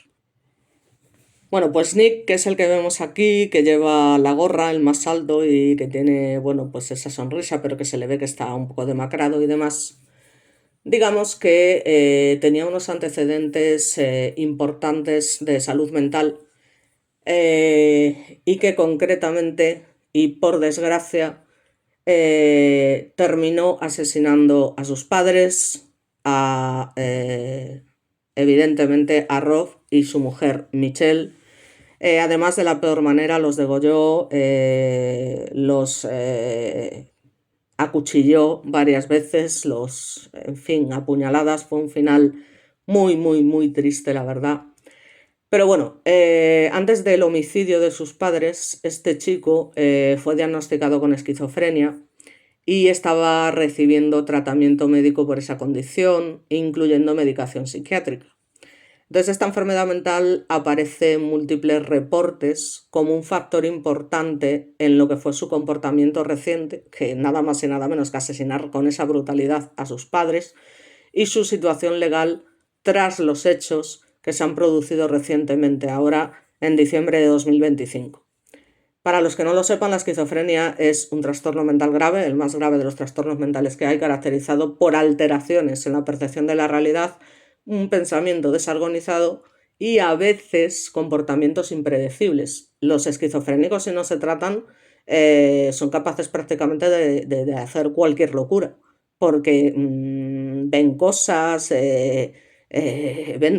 Bueno, pues Nick, que es el que vemos aquí, que lleva la gorra, el más alto y que tiene, bueno, pues esa sonrisa, pero que se le ve que está un poco demacrado y demás. Digamos que tenía unos antecedentes importantes de salud mental y que concretamente y por desgracia terminó asesinando a sus padres, evidentemente a Rob y su mujer Michelle. Además, de la peor manera, los degolló, los acuchilló varias veces, en fin, apuñaladas. Fue un final muy, muy, muy triste, la verdad. Pero bueno, antes del homicidio de sus padres, este chico fue diagnosticado con esquizofrenia y estaba recibiendo tratamiento médico por esa condición, incluyendo medicación psiquiátrica. Entonces, esta enfermedad mental aparece en múltiples reportes como un factor importante en lo que fue su comportamiento reciente, que nada más y nada menos que asesinar con esa brutalidad a sus padres, y su situación legal tras los hechos que se han producido recientemente, ahora en diciembre de 2025. Para los que no lo sepan, la esquizofrenia es un trastorno mental grave, el más grave de los trastornos mentales que hay, caracterizado por alteraciones en la percepción de la realidad, un pensamiento desarmonizado y a veces comportamientos impredecibles. Los esquizofrénicos, si no se tratan, son capaces prácticamente de hacer cualquier locura, porque ven cosas, ven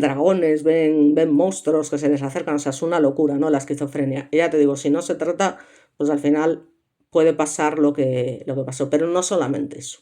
dragones, ven monstruos que se les acercan. O sea, es una locura, ¿no? La esquizofrenia. Y ya te digo, si no se trata, pues al final puede pasar lo que pasó, pero no solamente eso.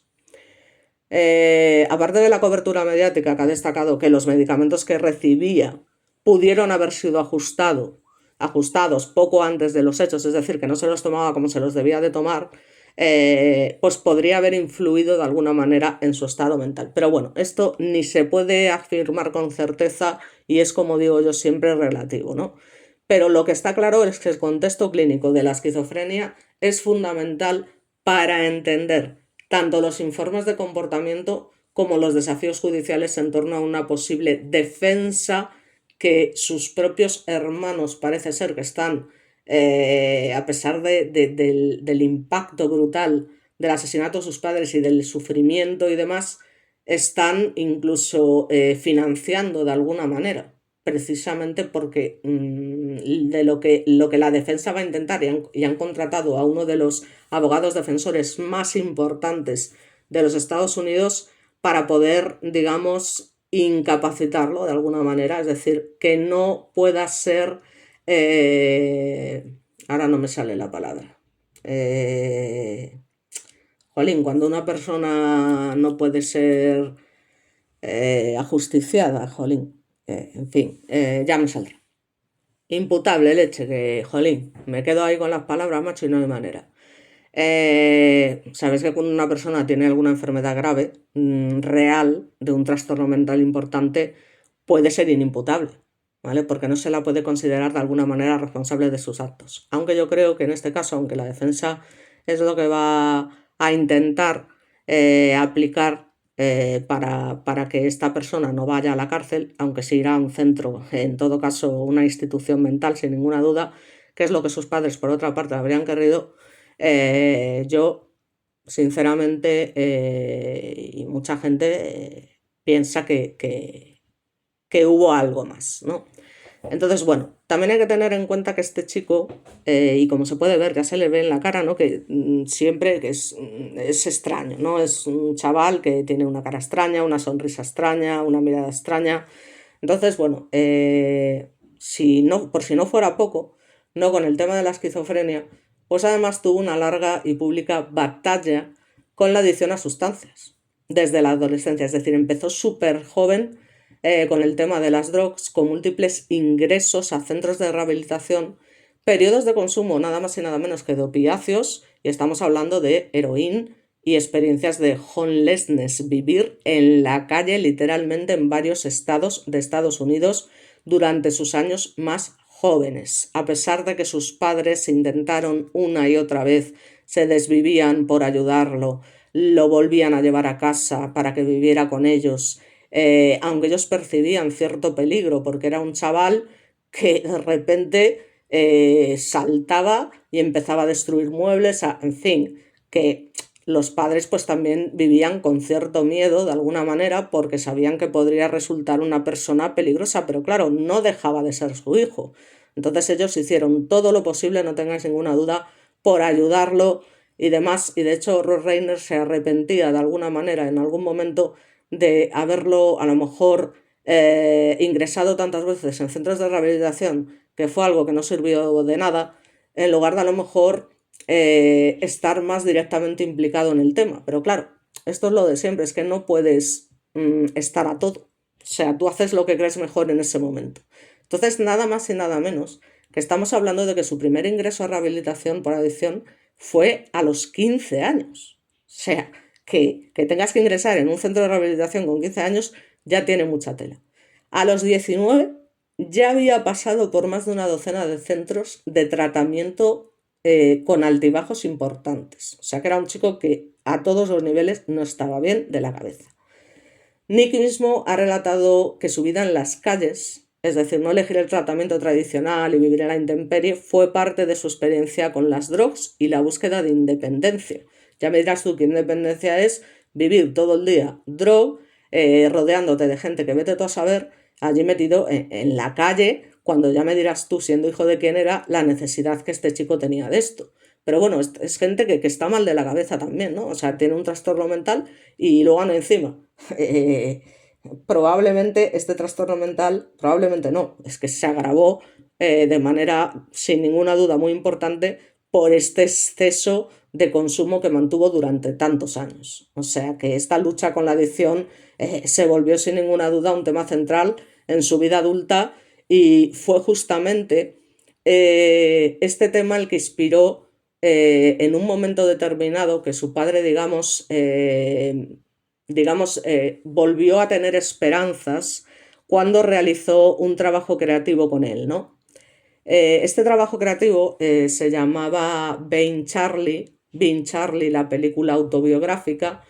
Aparte de la cobertura mediática, que ha destacado que los medicamentos que recibía pudieron haber sido ajustados poco antes de los hechos, es decir, que no se los tomaba como se los debía de tomar, pues podría haber influido de alguna manera en su estado mental. Pero bueno, esto ni se puede afirmar con certeza y es, como digo yo, siempre relativo, ¿no? Pero lo que está claro es que el contexto clínico de la esquizofrenia es fundamental para entender tanto los informes de comportamiento como los desafíos judiciales en torno a una posible defensa que sus propios hermanos parece ser que están, a pesar del impacto brutal del asesinato de sus padres y del sufrimiento y demás, están incluso financiando de alguna manera, precisamente porque de lo que la defensa va a intentar, y han contratado a uno de los abogados defensores más importantes de los Estados Unidos para poder, digamos, incapacitarlo de alguna manera, es decir, que no pueda ser, ahora no me sale la palabra, jolín, cuando una persona no puede ser ajusticiada, jolín, en fin, ya me saldrá. Imputable, leche, que, jolín, me quedo ahí con las palabras, macho, y no hay manera. Sabes que cuando una persona tiene alguna enfermedad grave, real, de un trastorno mental importante, puede ser inimputable, ¿vale? Porque no se la puede considerar de alguna manera responsable de sus actos. Aunque yo creo que en este caso, aunque la defensa es lo que va a intentar aplicar para que esta persona no vaya a la cárcel, aunque sí irá a un centro, en todo caso una institución mental sin ninguna duda, que es lo que sus padres por otra parte habrían querido. Yo, sinceramente, y mucha gente piensa que hubo algo más, ¿no? Entonces, bueno, también hay que tener en cuenta que este chico, y como se puede ver, ya se le ve en la cara, ¿no? Que siempre que es extraño, ¿no? Es un chaval que tiene una cara extraña, una sonrisa extraña, una mirada extraña. Entonces, bueno, por si no fuera poco, no con el tema de la esquizofrenia, pues además tuvo una larga y pública batalla con la adicción a sustancias desde la adolescencia. Es decir, empezó súper joven con el tema de las drogas, con múltiples ingresos a centros de rehabilitación, periodos de consumo nada más y nada menos que de opiáceos, y estamos hablando de heroína y experiencias de homelessness, vivir en la calle literalmente en varios estados de Estados Unidos durante sus años más jóvenes. A pesar de que sus padres intentaron una y otra vez, se desvivían por ayudarlo, lo volvían a llevar a casa para que viviera con ellos, aunque ellos percibían cierto peligro porque era un chaval que de repente saltaba y empezaba a destruir muebles, en fin, que los padres pues también vivían con cierto miedo de alguna manera porque sabían que podría resultar una persona peligrosa, pero claro, no dejaba de ser su hijo. Entonces ellos hicieron todo lo posible, no tengáis ninguna duda, por ayudarlo y demás. Y de hecho, Rob Reiner se arrepentía de alguna manera en algún momento de haberlo a lo mejor ingresado tantas veces en centros de rehabilitación, que fue algo que no sirvió de nada, en lugar de a lo mejor estar más directamente implicado en el tema. Pero claro, esto es lo de siempre, es que no puedes estar a todo. O sea, tú haces lo que crees mejor en ese momento. Entonces, nada más y nada menos que estamos hablando de que su primer ingreso a rehabilitación por adicción fue a los 15 años. O sea, que tengas que ingresar en un centro de rehabilitación con 15 años ya tiene mucha tela. A los 19 ya había pasado por más de una docena de centros de tratamiento con altibajos importantes. O sea que era un chico que a todos los niveles no estaba bien de la cabeza. Nick mismo ha relatado que su vida en las calles, es decir, no elegir el tratamiento tradicional y vivir en la intemperie, fue parte de su experiencia con las drogas y la búsqueda de independencia. Ya me dirás tú qué independencia es vivir todo el día rodeándote de gente que vete tú a saber, allí metido en la calle, cuando ya me dirás tú, siendo hijo de quién era, la necesidad que este chico tenía de esto. Pero bueno, es gente que está mal de la cabeza también, ¿no? O sea, tiene un trastorno mental y luego encima. eh, Probablemente este trastorno mental, probablemente no, es que se agravó de manera sin ninguna duda muy importante por este exceso de consumo que mantuvo durante tantos años. O sea que esta lucha con la adicción se volvió sin ninguna duda un tema central en su vida adulta y fue justamente este tema el que inspiró en un momento determinado que su padre, volvió a tener esperanzas cuando realizó un trabajo creativo con él, ¿no? Este trabajo creativo se llamaba Being Charlie, la película autobiográfica,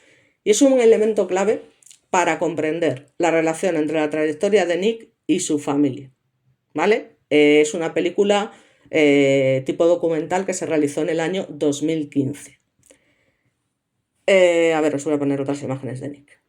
y es un elemento clave para comprender la relación entre la trayectoria de Nick y su familia, ¿vale? Es una película tipo documental que se realizó en el año 2015. A ver, os voy a poner otras imágenes de Nick.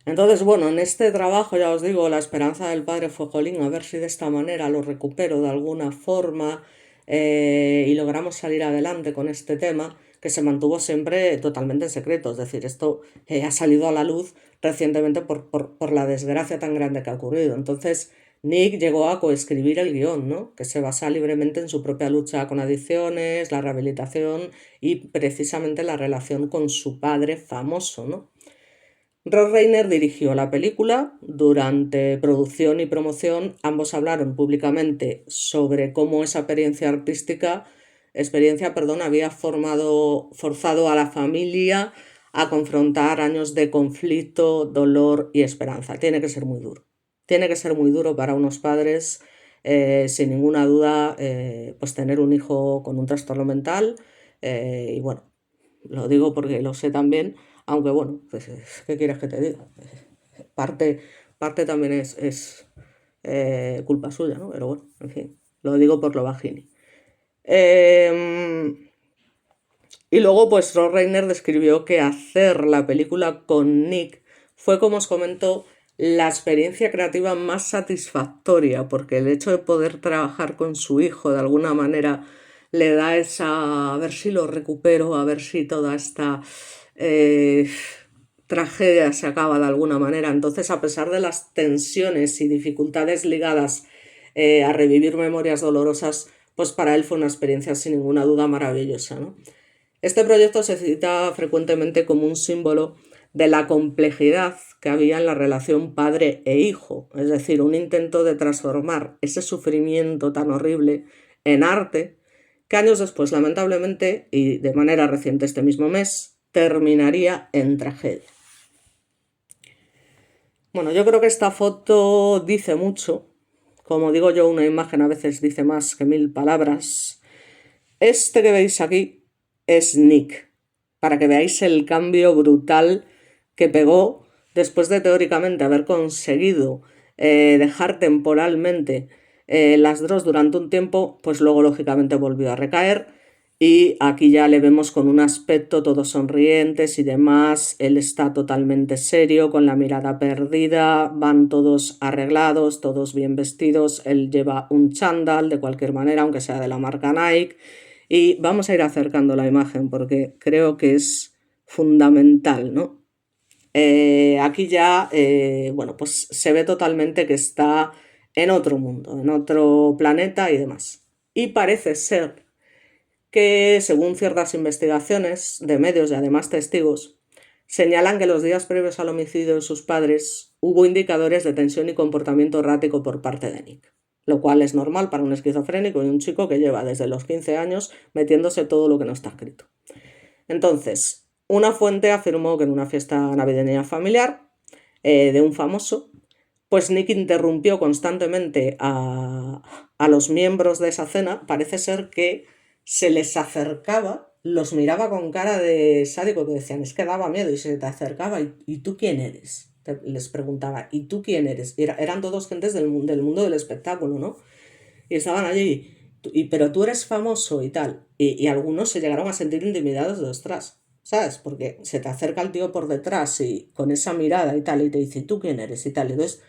Entonces, bueno, en este trabajo, ya os digo, la esperanza del padre fue, jolín, a ver si de esta manera lo recupero de alguna forma y logramos salir adelante con este tema que se mantuvo siempre totalmente en secreto. Es decir, esto ha salido a la luz recientemente por la desgracia tan grande que ha ocurrido. Entonces, Nick llegó a coescribir el guión, ¿no? Que se basa libremente en su propia lucha con adicciones, la rehabilitación y precisamente la relación con su padre famoso, ¿no? Rob Reiner dirigió la película. Durante producción y promoción, ambos hablaron públicamente sobre cómo esa experiencia, había forzado a la familia a confrontar años de conflicto, dolor y esperanza. Tiene que ser muy duro. Tiene que ser muy duro para unos padres, sin ninguna duda, pues tener un hijo con un trastorno mental. Y bueno, lo digo porque lo sé también, aunque bueno, pues, ¿qué quieres que te diga? Parte, parte también es culpa suya, ¿no? Pero bueno, en fin, lo digo por lo bajini. Eh, y luego, pues Rob Reiner describió que hacer la película con Nick fue, como os comento, la experiencia creativa más satisfactoria, porque el hecho de poder trabajar con su hijo de alguna manera le da esa, a ver si lo recupero, a ver si toda esta eh, tragedia se acaba de alguna manera. Entonces, a pesar de las tensiones y dificultades ligadas a revivir memorias dolorosas, pues para él fue una experiencia sin ninguna duda maravillosa, ¿no? Este proyecto se cita frecuentemente como un símbolo de la complejidad que había en la relación padre e hijo, es decir, un intento de transformar ese sufrimiento tan horrible en arte que años después, lamentablemente, y de manera reciente este mismo mes, terminaría en tragedia. Bueno, yo creo que esta foto dice mucho. Como digo yo, una imagen a veces dice más que 1000 palabras. Este que veis aquí es Nick, para que veáis el cambio brutal que pegó después de teóricamente haber conseguido dejar temporalmente las Dross durante un tiempo, pues luego lógicamente volvió a recaer y aquí ya le vemos con un aspecto todos sonrientes y demás. Él está totalmente serio, con la mirada perdida, van todos arreglados, todos bien vestidos, él lleva un chándal de cualquier manera, aunque sea de la marca Nike, y vamos a ir acercando la imagen porque creo que es fundamental, ¿no? Aquí ya, bueno, pues se ve totalmente que está en otro mundo, en otro planeta y demás. Y parece ser que, según ciertas investigaciones de medios y además testigos, señalan que los días previos al homicidio de sus padres hubo indicadores de tensión y comportamiento errático por parte de Nick, lo cual es normal para un esquizofrénico y un chico que lleva desde los 15 años metiéndose todo lo que no está escrito. Entonces, una fuente afirmó que en una fiesta navideña familiar de un famoso, pues Nick interrumpió constantemente a los miembros de esa cena. Parece ser que se les acercaba, los miraba con cara de sádico, que decían, es que daba miedo, y se te acercaba, ¿y tú quién eres? Les preguntaba, ¿y tú quién eres? Eran todos gentes del mundo del espectáculo, ¿no? Y estaban allí, pero tú eres famoso y tal. Y algunos se llegaron a sentir intimidados de ostras, ¿sabes? Porque se te acerca el tío por detrás y con esa mirada y tal, y te dice, ¿tú quién eres? Y tal. Y entonces,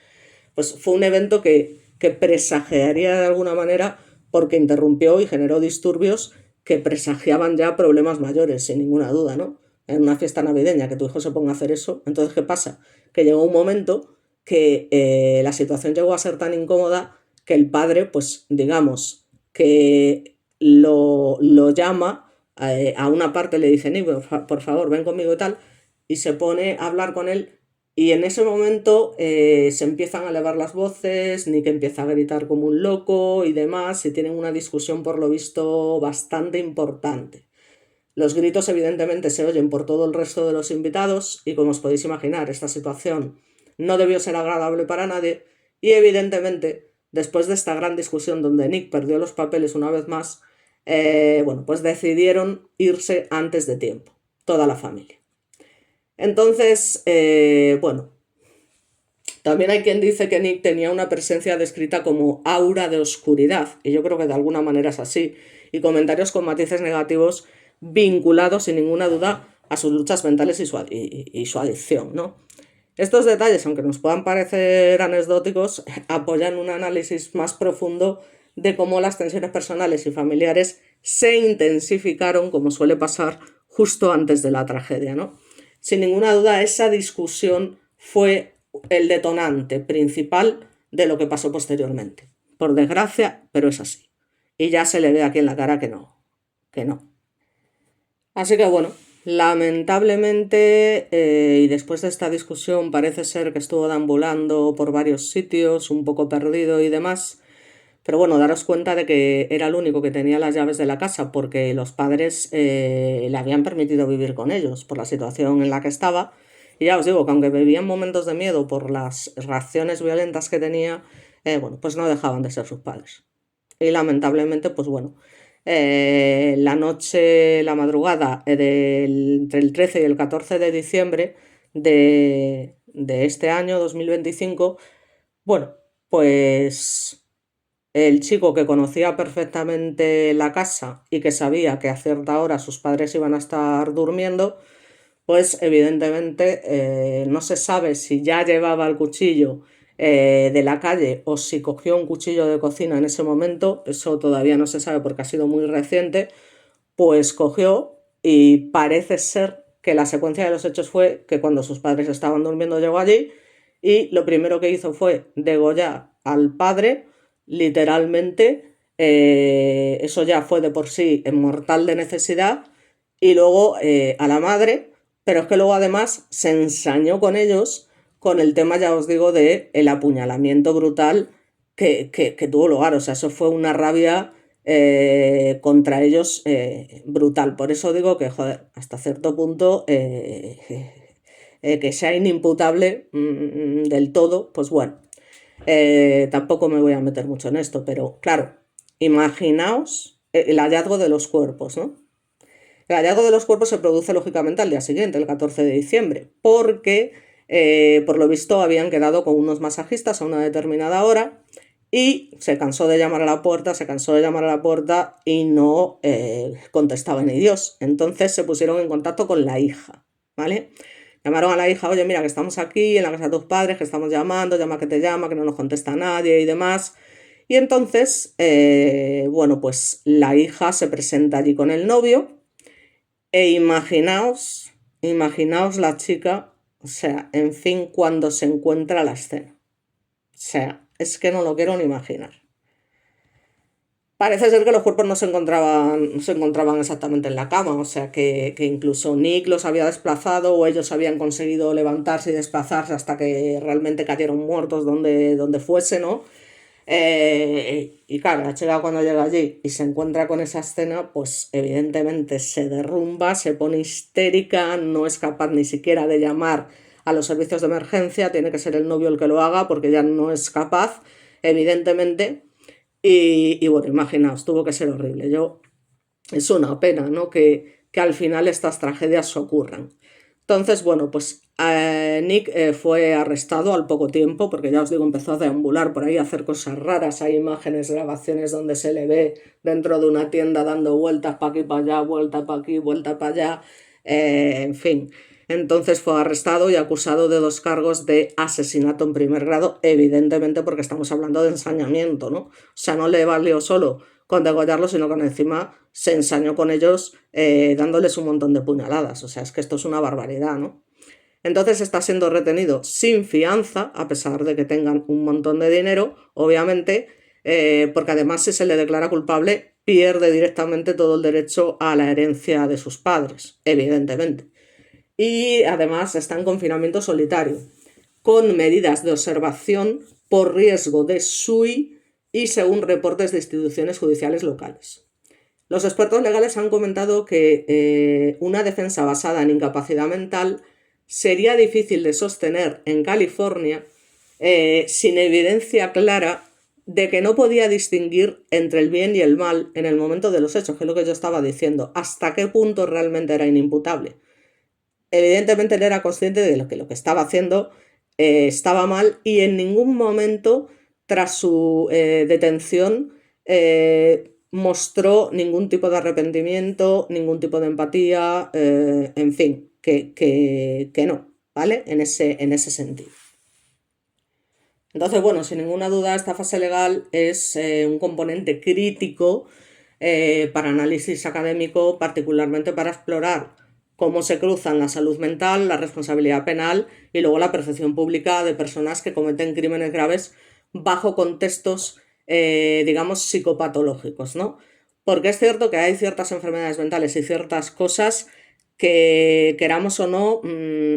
pues fue un evento que presagiaría de alguna manera porque interrumpió y generó disturbios que presagiaban ya problemas mayores, sin ninguna duda, ¿no? En una fiesta navideña, que tu hijo se ponga a hacer eso. Entonces, ¿qué pasa? Que llegó un momento que la situación llegó a ser tan incómoda que el padre, pues digamos, que lo llama a una parte, le dice, Nick, por favor, ven conmigo y tal, y se pone a hablar con él. Y en ese momento se empiezan a elevar las voces, Nick empieza a gritar como un loco y demás, y tienen una discusión por lo visto bastante importante. Los gritos evidentemente se oyen por todo el resto de los invitados y, como os podéis imaginar, esta situación no debió ser agradable para nadie y, evidentemente, después de esta gran discusión donde Nick perdió los papeles una vez más, bueno, pues decidieron irse antes de tiempo, toda la familia. Entonces, bueno, también hay quien dice que Nick tenía una presencia descrita como aura de oscuridad, y yo creo que de alguna manera es así, y comentarios con matices negativos vinculados sin ninguna duda a sus luchas mentales y su adicción, ¿no? Estos detalles, aunque nos puedan parecer anecdóticos, apoyan un análisis más profundo de cómo las tensiones personales y familiares se intensificaron, como suele pasar justo antes de la tragedia, ¿no? Sin ninguna duda, esa discusión fue el detonante principal de lo que pasó posteriormente. Por desgracia, pero es así. Y ya se le ve aquí en la cara que no, que no. Así que bueno, lamentablemente, y después de esta discusión parece ser que estuvo deambulando por varios sitios, un poco perdido y demás, pero bueno, daros cuenta de que era el único que tenía las llaves de la casa porque los padres le habían permitido vivir con ellos por la situación en la que estaba. Y ya os digo que aunque vivían momentos de miedo por las reacciones violentas que tenía, bueno, pues no dejaban de ser sus padres. Y lamentablemente, pues bueno, la madrugada entre el 13 y el 14 de diciembre de este año 2025, bueno, pues el chico que conocía perfectamente la casa y que sabía que a cierta hora sus padres iban a estar durmiendo, pues evidentemente no se sabe si ya llevaba el cuchillo de la calle o si cogió un cuchillo de cocina en ese momento, eso todavía no se sabe porque ha sido muy reciente, pues cogió y parece ser que la secuencia de los hechos fue que cuando sus padres estaban durmiendo llegó allí y lo primero que hizo fue degollar al padre, literalmente, eso ya fue de por sí mortal de necesidad, y luego a la madre, pero es que luego además se ensañó con ellos con el tema, ya os digo, de el apuñalamiento brutal que tuvo lugar. O sea, eso fue una rabia contra ellos brutal. Por eso digo que, joder, hasta cierto punto que sea inimputable del todo, pues bueno, tampoco me voy a meter mucho en esto, pero claro, imaginaos el hallazgo de los cuerpos, ¿no? El hallazgo de los cuerpos se produce lógicamente al día siguiente, el 14 de diciembre, porque por lo visto habían quedado con unos masajistas a una determinada hora y se cansó de llamar a la puerta, y no contestaba ni Dios. Entonces se pusieron en contacto con la hija, ¿vale? Llamaron a la hija, oye, mira, que estamos aquí en la casa de tus padres, que estamos llamando, llama que te llama, que no nos contesta nadie y demás. Y entonces, bueno, pues la hija se presenta allí con el novio e imaginaos la chica, o sea, en fin, cuando se encuentra la escena. O sea, es que no lo quiero ni imaginar. Parece ser que los cuerpos no se encontraban exactamente en la cama, o sea que incluso Nick los había desplazado o ellos habían conseguido levantarse y desplazarse hasta que realmente cayeron muertos donde fuese, ¿no? Y claro, la chica cuando llega allí y se encuentra con esa escena, pues evidentemente se derrumba, se pone histérica, no es capaz ni siquiera de llamar a los servicios de emergencia, tiene que ser el novio el que lo haga porque ya no es capaz, evidentemente. Y bueno, imaginaos, tuvo que ser horrible. Es una pena, ¿no? Que al final estas tragedias ocurran. Entonces, bueno, pues Nick fue arrestado al poco tiempo, porque ya os digo, empezó a deambular por ahí, a hacer cosas raras. Hay imágenes, grabaciones donde se le ve dentro de una tienda dando vueltas para aquí, para allá, vuelta para aquí, vuelta para allá, en fin. Entonces fue arrestado y acusado de 2 cargos de asesinato en primer grado, evidentemente porque estamos hablando de ensañamiento, ¿no? O sea, no le valió solo con degollarlos, sino que encima se ensañó con ellos dándoles un montón de puñaladas. O sea, es que esto es una barbaridad, ¿no? Entonces está siendo retenido sin fianza, a pesar de que tengan un montón de dinero, obviamente, porque además si se le declara culpable, pierde directamente todo el derecho a la herencia de sus padres, evidentemente. Y además está en confinamiento solitario, con medidas de observación por riesgo de SUI y según reportes de instituciones judiciales locales. Los expertos legales han comentado que una defensa basada en incapacidad mental sería difícil de sostener en California sin evidencia clara de que no podía distinguir entre el bien y el mal en el momento de los hechos, que es lo que yo estaba diciendo, hasta qué punto realmente era inimputable. Evidentemente él era consciente de lo que estaba haciendo estaba mal y en ningún momento tras su detención mostró ningún tipo de arrepentimiento, ningún tipo de empatía, en fin, que no, ¿vale? En ese sentido. Entonces, bueno, sin ninguna duda esta fase legal es un componente crítico para análisis académico, particularmente para explorar cómo se cruzan la salud mental, la responsabilidad penal y luego la percepción pública de personas que cometen crímenes graves bajo contextos, digamos, psicopatológicos, ¿no? Porque es cierto que hay ciertas enfermedades mentales y ciertas cosas que, queramos o no,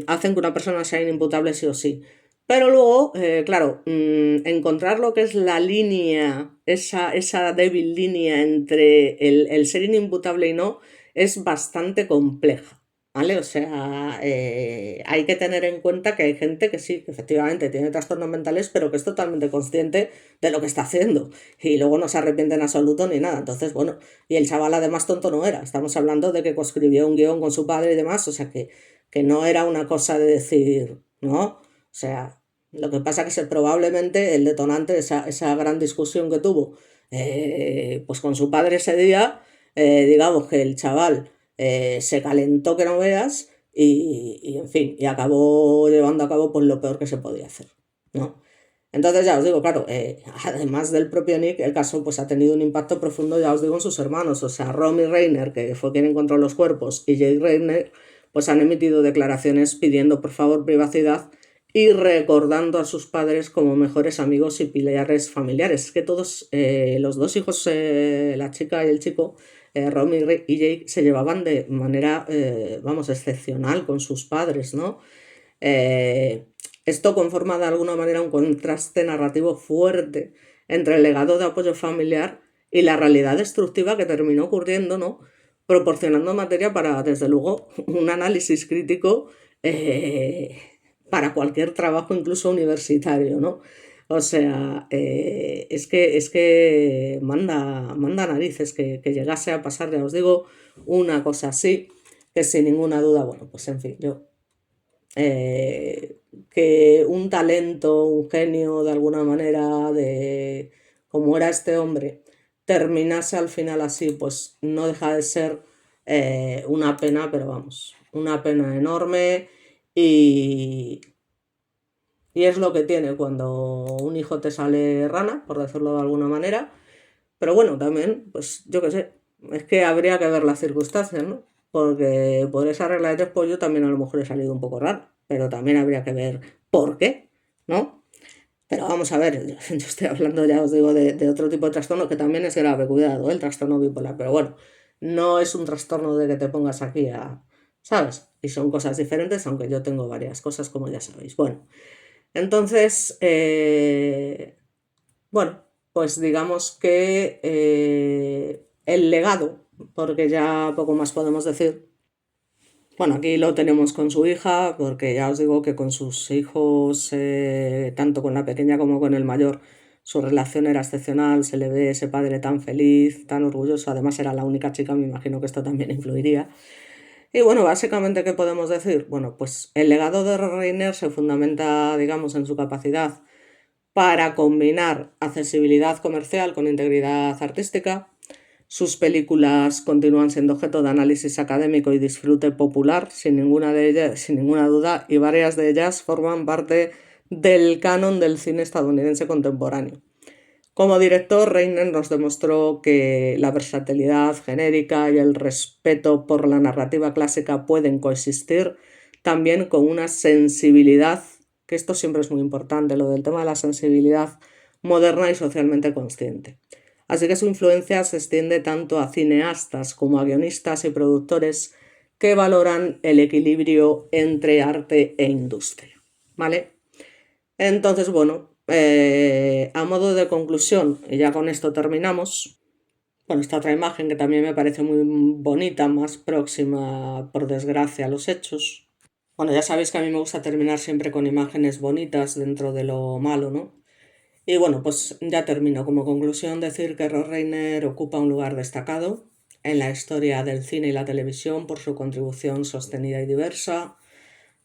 hacen que una persona sea inimputable sí o sí. Pero luego, claro, encontrar lo que es la línea, esa débil línea entre el ser inimputable y no, es bastante compleja, ¿vale? O sea, hay que tener en cuenta que hay gente que sí, que efectivamente tiene trastornos mentales, pero que es totalmente consciente de lo que está haciendo y luego no se arrepiente en absoluto ni nada. Entonces, bueno, y el chaval además tonto no era. Estamos hablando de que coescribió un guión con su padre y demás, o sea que no era una cosa de decir, ¿no? O sea, lo que pasa es que probablemente el detonante de esa gran discusión que tuvo pues con su padre ese día, digamos que el chaval se calentó que no veas y, en fin, y acabó llevando a cabo pues lo peor que se podía hacer, ¿no? Entonces ya os digo, claro, además del propio Nick, el caso pues ha tenido un impacto profundo, ya os digo, en sus hermanos. O sea, Romy Reiner, que fue quien encontró los cuerpos, y Jake Reiner, pues han emitido declaraciones pidiendo por favor privacidad y recordando a sus padres como mejores amigos y pilares familiares. Es que todos, los dos hijos, la chica y el chico, Romy y Jake, se llevaban de manera, vamos, excepcional con sus padres, ¿no? Eh, Esto conforma de alguna manera un contraste narrativo fuerte entre el legado de apoyo familiar y la realidad destructiva que terminó ocurriendo, ¿no? Proporcionando materia para, desde luego, un análisis crítico eh, para cualquier trabajo, incluso universitario, ¿no? O sea, es que manda narices que llegase a pasar, ya os digo, una cosa así, que sin ninguna duda, bueno, pues en fin, yo que un talento, un genio de alguna manera, como era este hombre, terminase al final así, pues no deja de ser una pena, pero vamos, una pena enorme y, y es lo que tiene cuando un hijo te sale rana, por decirlo de alguna manera. Pero bueno, también, pues yo qué sé, es que habría que ver las circunstancias, ¿no? Porque por esa regla de tres, pues yo también a lo mejor he salido un poco raro, pero también habría que ver por qué, ¿no? Pero vamos a ver, yo estoy hablando, ya os digo, de otro tipo de trastorno que también es grave, cuidado, el trastorno bipolar, pero bueno, no es un trastorno de que te pongas aquí a, ¿sabes? Y son cosas diferentes, aunque yo tengo varias cosas, como ya sabéis. Bueno, entonces, bueno, pues digamos que el legado, porque ya poco más podemos decir. Bueno, aquí lo tenemos con su hija, porque ya os digo que con sus hijos, tanto con la pequeña como con el mayor, su relación era excepcional, se le ve ese padre tan feliz, tan orgulloso, además era la única chica, me imagino que esto también influiría. Y bueno, básicamente, ¿qué podemos decir? Bueno, pues el legado de Reiner se fundamenta, digamos, en su capacidad para combinar accesibilidad comercial con integridad artística. Sus películas continúan siendo objeto de análisis académico y disfrute popular, sin ninguna duda, y varias de ellas forman parte del canon del cine estadounidense contemporáneo. Como director, Reiner nos demostró que la versatilidad genérica y el respeto por la narrativa clásica pueden coexistir también con una sensibilidad, que esto siempre es muy importante, lo del tema de la sensibilidad moderna y socialmente consciente. Así que su influencia se extiende tanto a cineastas como a guionistas y productores que valoran el equilibrio entre arte e industria. ¿Vale? Entonces, bueno, a modo de conclusión, y ya con esto terminamos, bueno, esta otra imagen que también me parece muy bonita, más próxima, por desgracia, a los hechos. Bueno, ya sabéis que a mí me gusta terminar siempre con imágenes bonitas dentro de lo malo, ¿no? Y bueno, pues ya termino. Como conclusión, decir que Rob Reiner ocupa un lugar destacado en la historia del cine y la televisión por su contribución sostenida y diversa,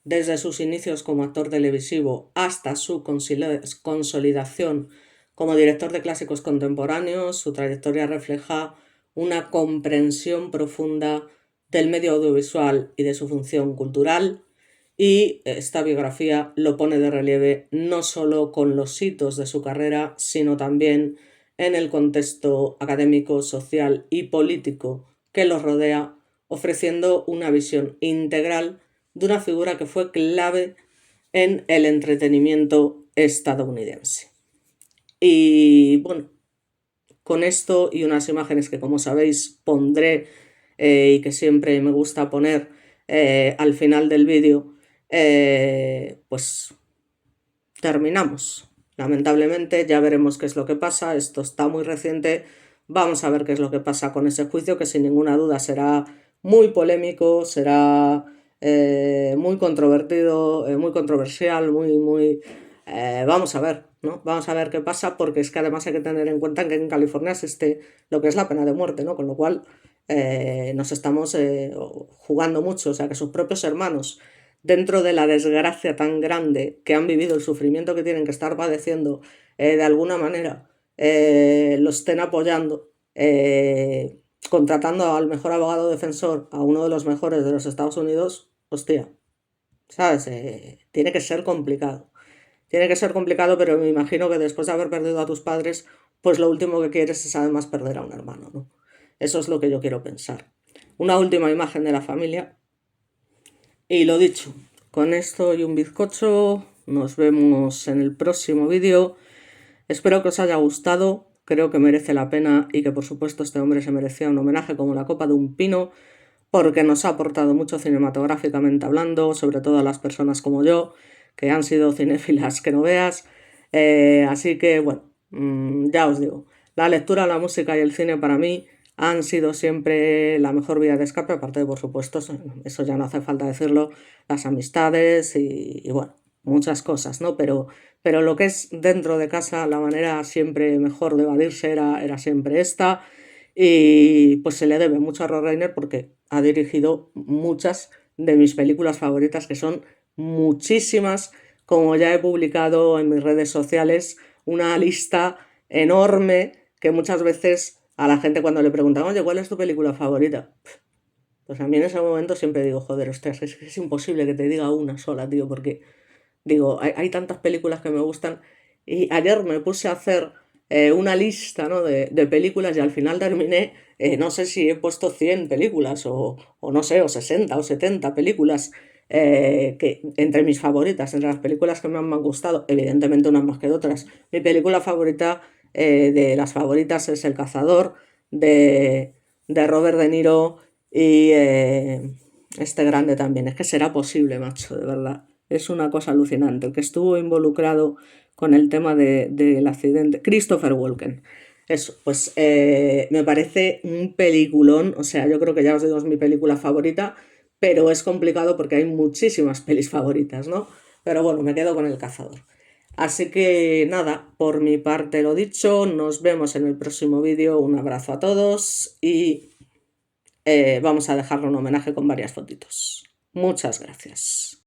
desde sus inicios como actor televisivo hasta su consolidación como director de clásicos contemporáneos. Su trayectoria refleja una comprensión profunda del medio audiovisual y de su función cultural, y esta biografía lo pone de relieve no solo con los hitos de su carrera, sino también en el contexto académico, social y político que los rodea, ofreciendo una visión integral de una figura que fue clave en el entretenimiento estadounidense. Y bueno, con esto y unas imágenes que, como sabéis, pondré y que siempre me gusta poner al final del vídeo, pues terminamos. Lamentablemente ya veremos qué es lo que pasa, esto está muy reciente, vamos a ver qué es lo que pasa con ese juicio, que sin ninguna duda será muy polémico, será muy controvertido, muy controversial, vamos a ver, ¿no? Vamos a ver qué pasa, porque es que además hay que tener en cuenta que en California existe lo que es la pena de muerte, ¿no? Con lo cual nos estamos jugando mucho, o sea que sus propios hermanos, dentro de la desgracia tan grande que han vivido, el sufrimiento que tienen que estar padeciendo, de alguna manera lo estén apoyando, contratando al mejor abogado defensor, a uno de los mejores de los Estados Unidos, hostia, ¿sabes? Tiene que ser complicado. Tiene que ser complicado, pero me imagino que después de haber perdido a tus padres, pues lo último que quieres es además perder a un hermano, ¿no? Eso es lo que yo quiero pensar. Una última imagen de la familia. Y lo dicho, con esto y un bizcocho, nos vemos en el próximo vídeo. Espero que os haya gustado, creo que merece la pena y que por supuesto este hombre se merecía un homenaje como la copa de un pino, porque nos ha aportado mucho cinematográficamente hablando, sobre todo a las personas como yo, que han sido cinéfilas que no veas. Así que bueno, ya os digo, la lectura, la música y el cine para mí han sido siempre la mejor vía de escape, aparte de, por supuesto, eso ya no hace falta decirlo, las amistades y bueno, muchas cosas, ¿no? Pero lo que es dentro de casa, la manera siempre mejor de evadirse era siempre esta, y pues se le debe mucho a Rob Reiner porque ha dirigido muchas de mis películas favoritas, que son muchísimas, como ya he publicado en mis redes sociales, una lista enorme que muchas veces a la gente cuando le preguntan, oye, ¿cuál es tu película favorita? Pues a mí en ese momento siempre digo, joder, ostras, es imposible que te diga una sola, tío, porque digo, hay tantas películas que me gustan. Y ayer me puse a hacer una lista, ¿no? de películas y al final terminé, no sé si he puesto 100 películas o no sé, o 60 o 70 películas que, entre mis favoritas, entre las películas que me han gustado, evidentemente unas más que otras. Mi película favorita de las favoritas es El Cazador de Robert De Niro y este grande también. Es que será posible, macho, de verdad. Es una cosa alucinante. El que estuvo involucrado con el tema del accidente, Christopher Walken. Eso, pues me parece un peliculón. O sea, yo creo que ya os digo, es mi película favorita, pero es complicado porque hay muchísimas pelis favoritas, ¿no? Pero bueno, me quedo con El Cazador. Así que nada, por mi parte lo dicho, nos vemos en el próximo vídeo. Un abrazo a todos y vamos a dejarle un homenaje con varias fotitos. Muchas gracias.